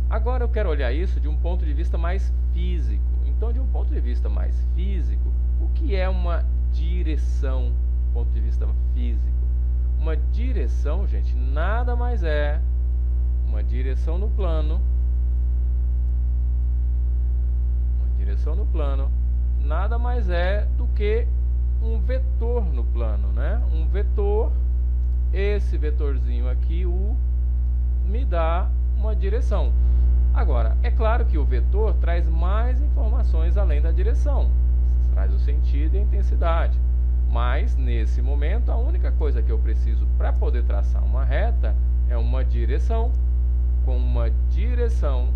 Agora eu quero olhar isso de um ponto de vista mais físico. Então, de um ponto de vista mais físico, o que é uma direção do ponto de vista físico? Uma direção, gente, nada mais é uma direção no plano. Uma direção no plano nada mais é do que um vetor no plano, né? Um vetor, esse vetorzinho aqui, U, me dá uma direção. Agora, é claro que o vetor traz mais informações além da direção. Traz o sentido e a intensidade. Mas, nesse momento, a única coisa que eu preciso para poder traçar uma reta é uma direção. Com uma direção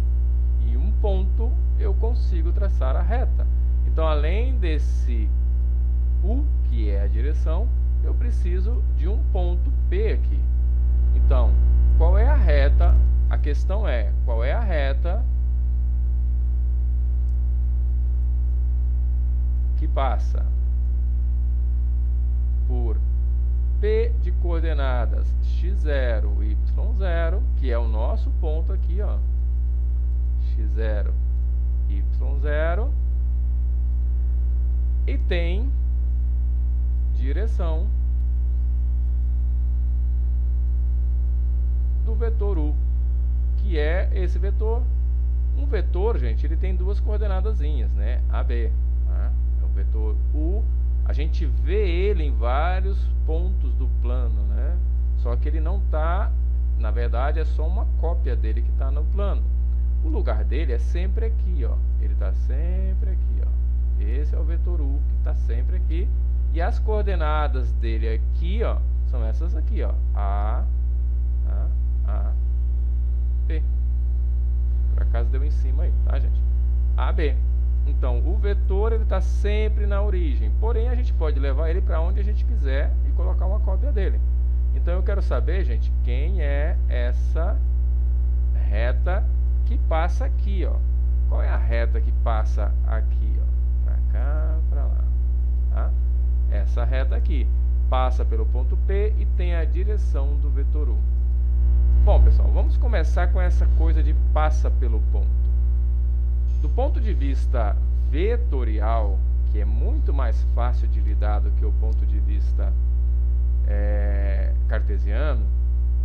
e um ponto, eu consigo traçar a reta. Então, além desse U, que é a direção, eu preciso de um ponto P aqui. Então, qual é a reta? A questão é, qual é a reta que passa por P de coordenadas x0, y0, que é o nosso ponto aqui, ó, x0, y0, e tem direção do vetor U, que é esse vetor. Um vetor, gente, ele tem duas coordenadazinhas, né? AB, tá? É o vetor U. A gente vê ele em vários pontos do plano, né? Só que ele não está, na verdade, é só uma cópia dele que está no plano. o lugar dele é sempre aqui, ó. Ele está sempre aqui, ó. Esse é o vetor U que está sempre aqui. E as coordenadas dele aqui, ó, são essas aqui, ó. A, B. Por acaso deu em cima aí, tá, gente? A, B. Então, o vetor ele está sempre na origem. Porém, a gente pode levar ele para onde a gente quiser e colocar uma cópia dele. Então, eu quero saber, gente, quem é essa reta que passa aqui, ó. Qual é a reta que passa aqui, ó? Para cá, para lá, tá? Essa reta aqui passa pelo ponto P e tem a direção do vetor U. Bom, pessoal, vamos começar com essa coisa de passa pelo ponto. Do ponto de vista vetorial, que é muito mais fácil de lidar do que o ponto de vista cartesiano,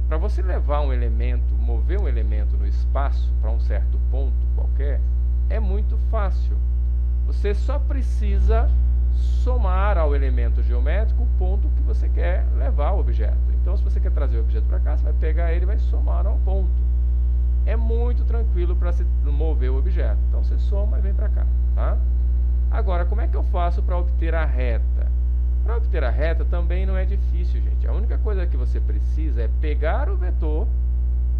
para você levar um elemento, mover um elemento no espaço para um certo ponto qualquer, é muito fácil. Você só precisa somar ao elemento geométrico o ponto que você quer levar o objeto. Então, se você quer trazer o objeto para cá, você vai pegar ele e vai somar ao ponto. É muito tranquilo para se mover o objeto. Então, você soma e vem para cá, tá? Agora, como é que eu faço para obter a reta? Para obter a reta também não é difícil, gente. A única coisa que você precisa é pegar o vetor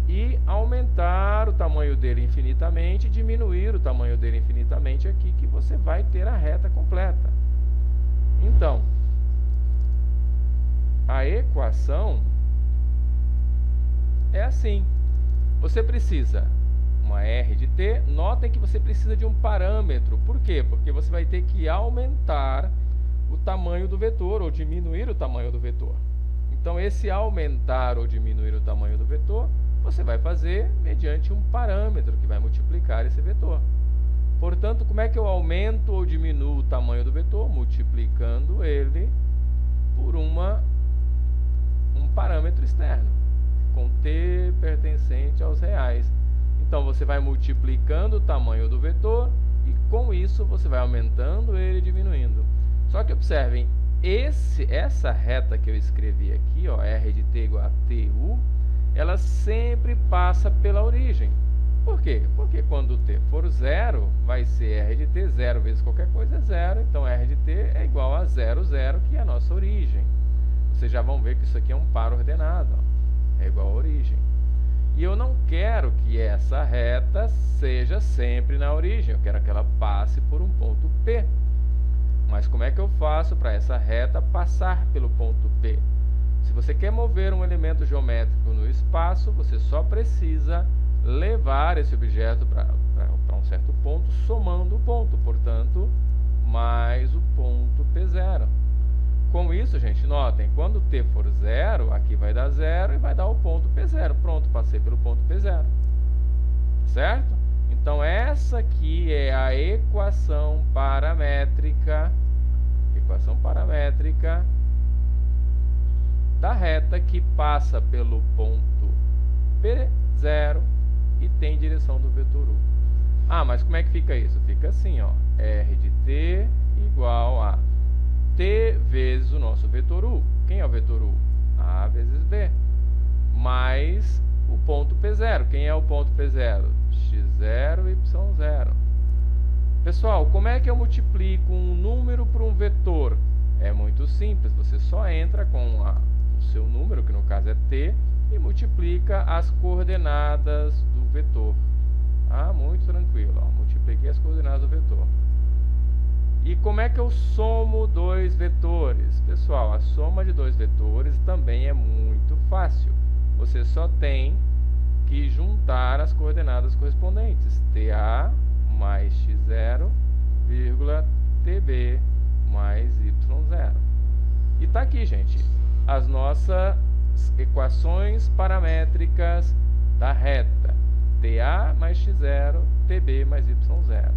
e aumentar o tamanho dele infinitamente, diminuir o tamanho dele infinitamente aqui, que você vai ter a reta completa. Então, a equação é assim. Você precisa uma R de t. Notem que você precisa de um parâmetro. Por quê? Porque você vai ter que aumentar o tamanho do vetor ou diminuir o tamanho do vetor. Então, esse aumentar ou diminuir o tamanho do vetor, você vai fazer mediante um parâmetro que vai multiplicar esse vetor. Portanto, como é que eu aumento ou diminuo o tamanho do vetor? Multiplicando ele por um parâmetro externo, com t pertencente aos reais. Então, você vai multiplicando o tamanho do vetor e, com isso, você vai aumentando ele e diminuindo. Só que observem, essa reta que eu escrevi aqui, ó, R de t igual a TU, ela sempre passa pela origem. Por quê? Porque quando t for zero, vai ser R de t, zero vezes qualquer coisa é zero, então R de t é igual a 0, 0, que é a nossa origem. Vocês já vão ver que isso aqui é um par ordenado, ó, é igual a origem. E eu não quero que essa reta seja sempre na origem, eu quero que ela passe por um ponto P. Mas como é que eu faço para essa reta passar pelo ponto P? Se você quer mover um elemento geométrico no espaço, você só precisa levar esse objeto para um certo ponto, somando o ponto, portanto, mais o ponto P0. Com isso, gente, notem, quando t for zero, aqui vai dar zero e vai dar o ponto P0. Pronto, passei pelo ponto P0. Certo? Então, essa aqui é a equação paramétrica da reta que passa pelo ponto P0 e tem direção do vetor U. Ah, mas como é que fica isso? Fica assim, ó, R de t igual a t vezes o nosso vetor U. Quem é o vetor U? A vezes B. Mais o ponto P0. Quem é o ponto P0? X0, Y0. Pessoal, como é que eu multiplico um número por um vetor? É muito simples. Você só entra com o seu número, que no caso é t, e multiplica as coordenadas do vetor. Ah, muito tranquilo. Ó. Multipliquei as coordenadas do vetor. E como é que eu somo dois vetores? Pessoal, a soma de dois vetores também é muito fácil. Você só tem que juntar as coordenadas correspondentes. TA mais x0, tb mais y0. E está aqui, gente, as nossas equações paramétricas da reta. TA mais x0, tb mais y0.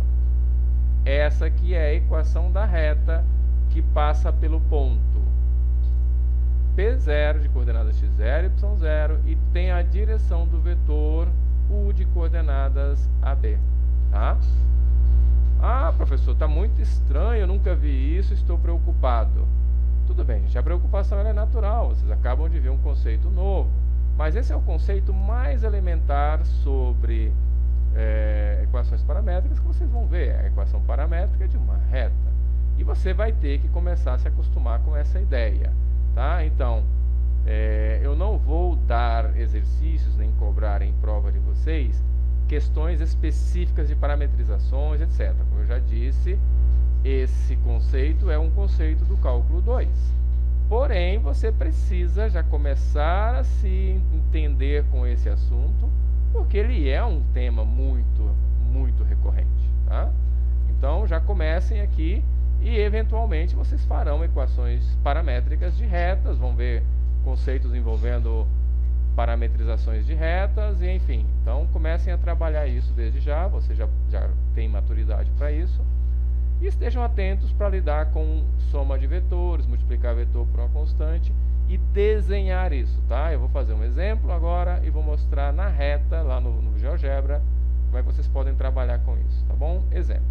Essa aqui é a equação da reta que passa pelo ponto P0 de coordenadas x0 e y0 e tem a direção do vetor U de coordenadas AB. Tá? Ah, professor, está muito estranho, eu nunca vi isso, estou preocupado. Tudo bem, gente, a preocupação ela é natural, vocês acabam de ver um conceito novo. Mas esse é o conceito mais elementar sobre equações paramétricas que vocês vão ver. A equação paramétrica de uma reta. E você vai ter que começar a se acostumar com essa ideia, tá? Então, eu não vou dar exercícios nem cobrar em prova de vocês questões específicas de parametrizações, etc. Como eu já disse, esse conceito é um conceito do cálculo 2. Porém, você precisa já começar a se entender com esse assunto, porque ele é um tema muito, muito recorrente, tá? Então, já comecem aqui e, eventualmente, vocês farão equações paramétricas de retas, vão ver conceitos envolvendo parametrizações de retas, e enfim. Então, comecem a trabalhar isso desde já, você já tem maturidade para isso. E estejam atentos para lidar com soma de vetores, multiplicar vetor por uma constante e desenhar isso, tá? Eu vou fazer um exemplo agora e vou mostrar na reta, lá no GeoGebra, como é que vocês podem trabalhar com isso, tá bom? Exemplo.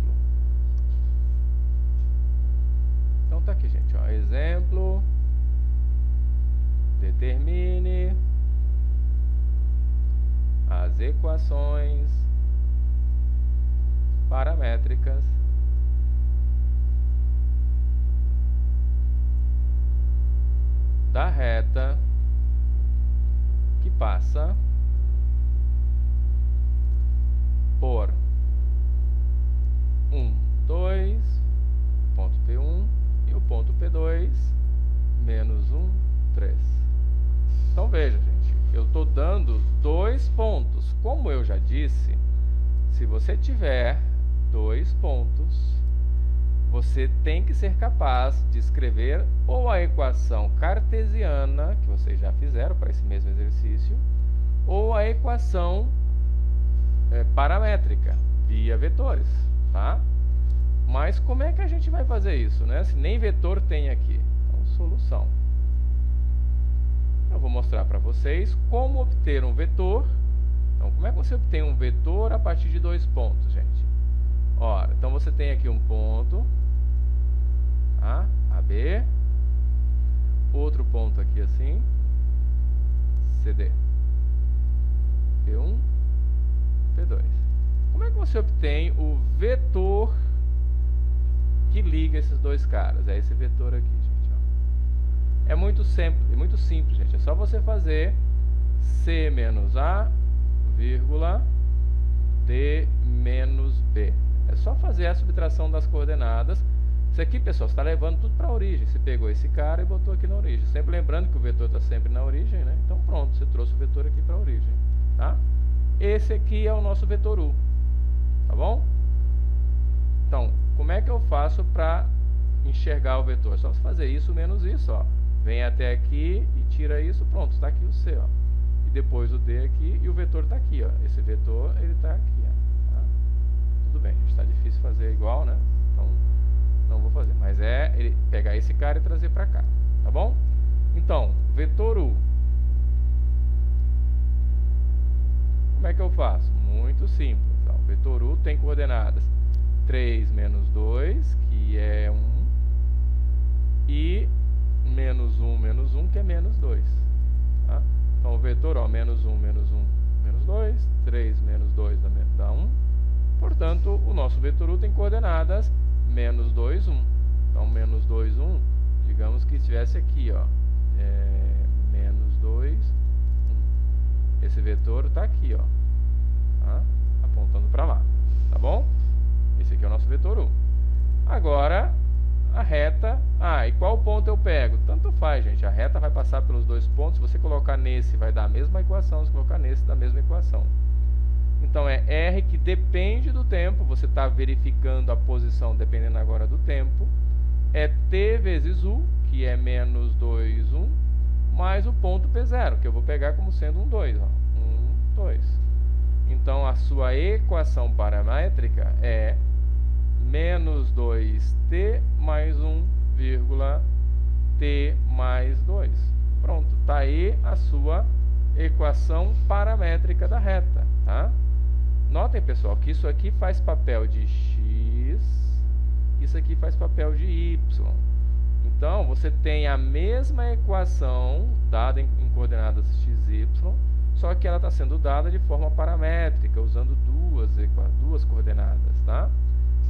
Então tá aqui, gente, ó. Exemplo. Determine as equações paramétricas da reta que passa por 1, 2, ponto P1 e o ponto P2, menos 1, 3. Então veja, gente, eu estou dando 2 pontos. Como eu já disse, se você tiver 2 pontos, você tem que ser capaz de escrever ou a equação cartesiana, que vocês já fizeram para esse mesmo exercício, ou a equação paramétrica, via vetores, tá? Mas como é que a gente vai fazer isso, né? Se nem vetor tem aqui. Então, solução. Eu vou mostrar para vocês como obter um vetor. Então, como é que você obtém um vetor a partir de 2 pontos, gente? Ora, então você tem aqui um ponto, tá? AB, outro ponto aqui assim, CD, P1, P2. Como é que você obtém o vetor que liga esses dois caras? É esse vetor aqui, gente, ó. É muito simples, gente. É só você fazer C menos A, vírgula, D menos B. É só fazer a subtração das coordenadas. Isso aqui, pessoal, você está levando tudo para a origem. Você pegou esse cara e botou aqui na origem. Sempre lembrando que o vetor está sempre na origem, né? Então pronto, você trouxe o vetor aqui para a origem, tá? Esse aqui é o nosso vetor U, tá bom? Então, como é que eu faço para enxergar o vetor? É só você fazer isso menos isso, ó. Vem até aqui e tira isso, pronto, está aqui o C, ó. E depois o D aqui e o vetor está aqui, ó. Esse vetor, ele está aqui, ó. Tá? Tudo bem, gente, está difícil fazer igual, né? Então, não vou fazer. Mas é ele pegar esse cara e trazer para cá, tá bom? Então, vetor U. Como é que eu faço? Muito simples. Ó. O vetor U tem coordenadas 3 menos 2, que é 1, e menos 1, que é menos 2. Tá? Então, o vetor, ó, menos 1, menos 1, menos 2, 3 menos 2 dá 1. Portanto, o nosso vetor U tem coordenadas menos 2, 1. Então, menos 2, 1, digamos que estivesse aqui, ó, menos 2, 1. Esse vetor está aqui, ó, tá? Apontando para lá, tá bom? Esse aqui é o nosso vetor U. Agora, a reta... Ah, e qual ponto eu pego? Tanto faz, gente. A reta vai passar pelos 2 pontos. Se você colocar nesse, vai dar a mesma equação. Se colocar nesse, dá a mesma equação. Então, é R que depende do tempo. Você está verificando a posição dependendo agora do tempo. É T vezes U, que é menos 2, 1, mais o ponto P0, que eu vou pegar como sendo um 2. Ó. 1, 2. Então, a sua equação paramétrica é menos 2t mais 1, vírgula, t mais 2. Pronto, está aí a sua equação paramétrica da reta, tá? Notem, pessoal, que isso aqui faz papel de x, isso aqui faz papel de y. Então, você tem a mesma equação dada em coordenadas x, y, só que ela está sendo dada de forma paramétrica, usando duas coordenadas, tá?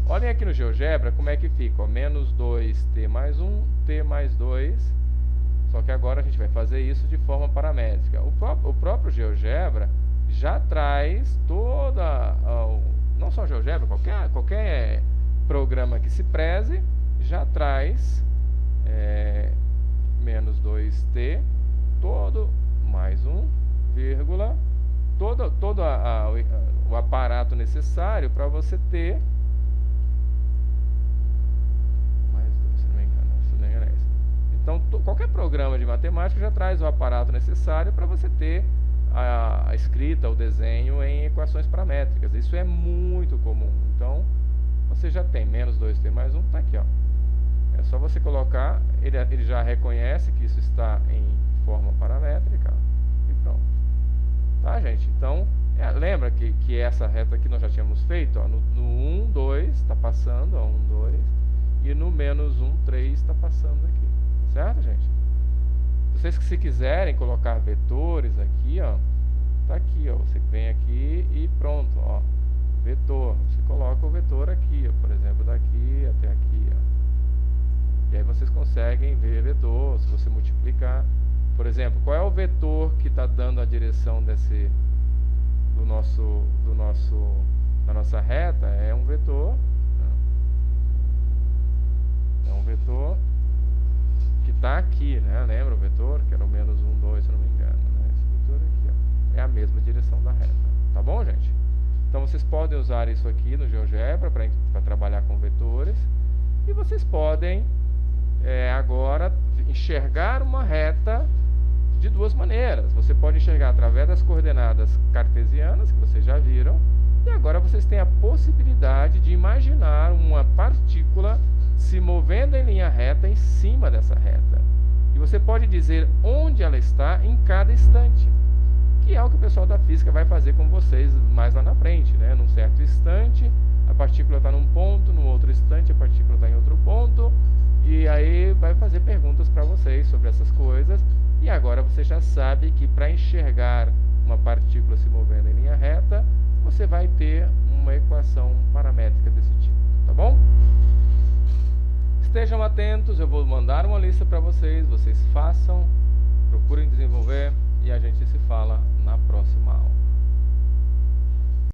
Olhem aqui no GeoGebra como é que fica, ó, menos 2t mais 1, t mais 2, só que agora a gente vai fazer isso de forma paramétrica. O próprio GeoGebra já traz não só o GeoGebra, qualquer programa que se preze, já traz menos 2t, todo mais 1, vírgula, todo o aparato necessário para você ter mais 2, se não me engano é isso. Então, qualquer programa de matemática já traz o aparato necessário para você ter a escrita, o desenho em equações paramétricas. Isso é muito comum. Então, você já tem menos 2t mais 1, está aqui, ó. É só você colocar, ele já reconhece que isso está em forma paramétrica e pronto. Tá, gente? Então, lembra que essa reta aqui nós já tínhamos feito, ó, no 1, 2 está passando, ó, 1, 2, e no menos 1, 3 está passando aqui. Certo, gente? Vocês que se quiserem colocar vetores aqui, ó, tá aqui, ó, você vem aqui e pronto, ó, vetor. Você coloca o vetor aqui, ó, por exemplo, daqui até aqui, ó. E aí vocês conseguem ver vetor, se você multiplicar. Por exemplo, qual é o vetor que está dando a direção da nossa reta? É um vetor, né? É um vetor que está aqui, né? Lembra o vetor? Que era o menos 1, 2, se não me engano, né? Esse vetor aqui, ó, é a mesma direção da reta. Tá bom, gente? Então vocês podem usar isso aqui no GeoGebra para trabalhar com vetores. E vocês podem agora enxergar uma reta de duas maneiras. Você pode enxergar através das coordenadas cartesianas, que vocês já viram, e agora vocês têm a possibilidade de imaginar uma partícula se movendo em linha reta em cima dessa reta. E você pode dizer onde ela está em cada instante, que é o que o pessoal da física vai fazer com vocês mais lá na frente, né? Num certo instante, a partícula está num ponto, no outro instante, a partícula está em outro ponto, e aí vai fazer perguntas para vocês sobre essas coisas. E agora você já sabe que para enxergar uma partícula se movendo em linha reta, você vai ter uma equação paramétrica desse tipo, tá bom? Estejam atentos, eu vou mandar uma lista para vocês façam, procurem desenvolver e a gente se fala na próxima aula.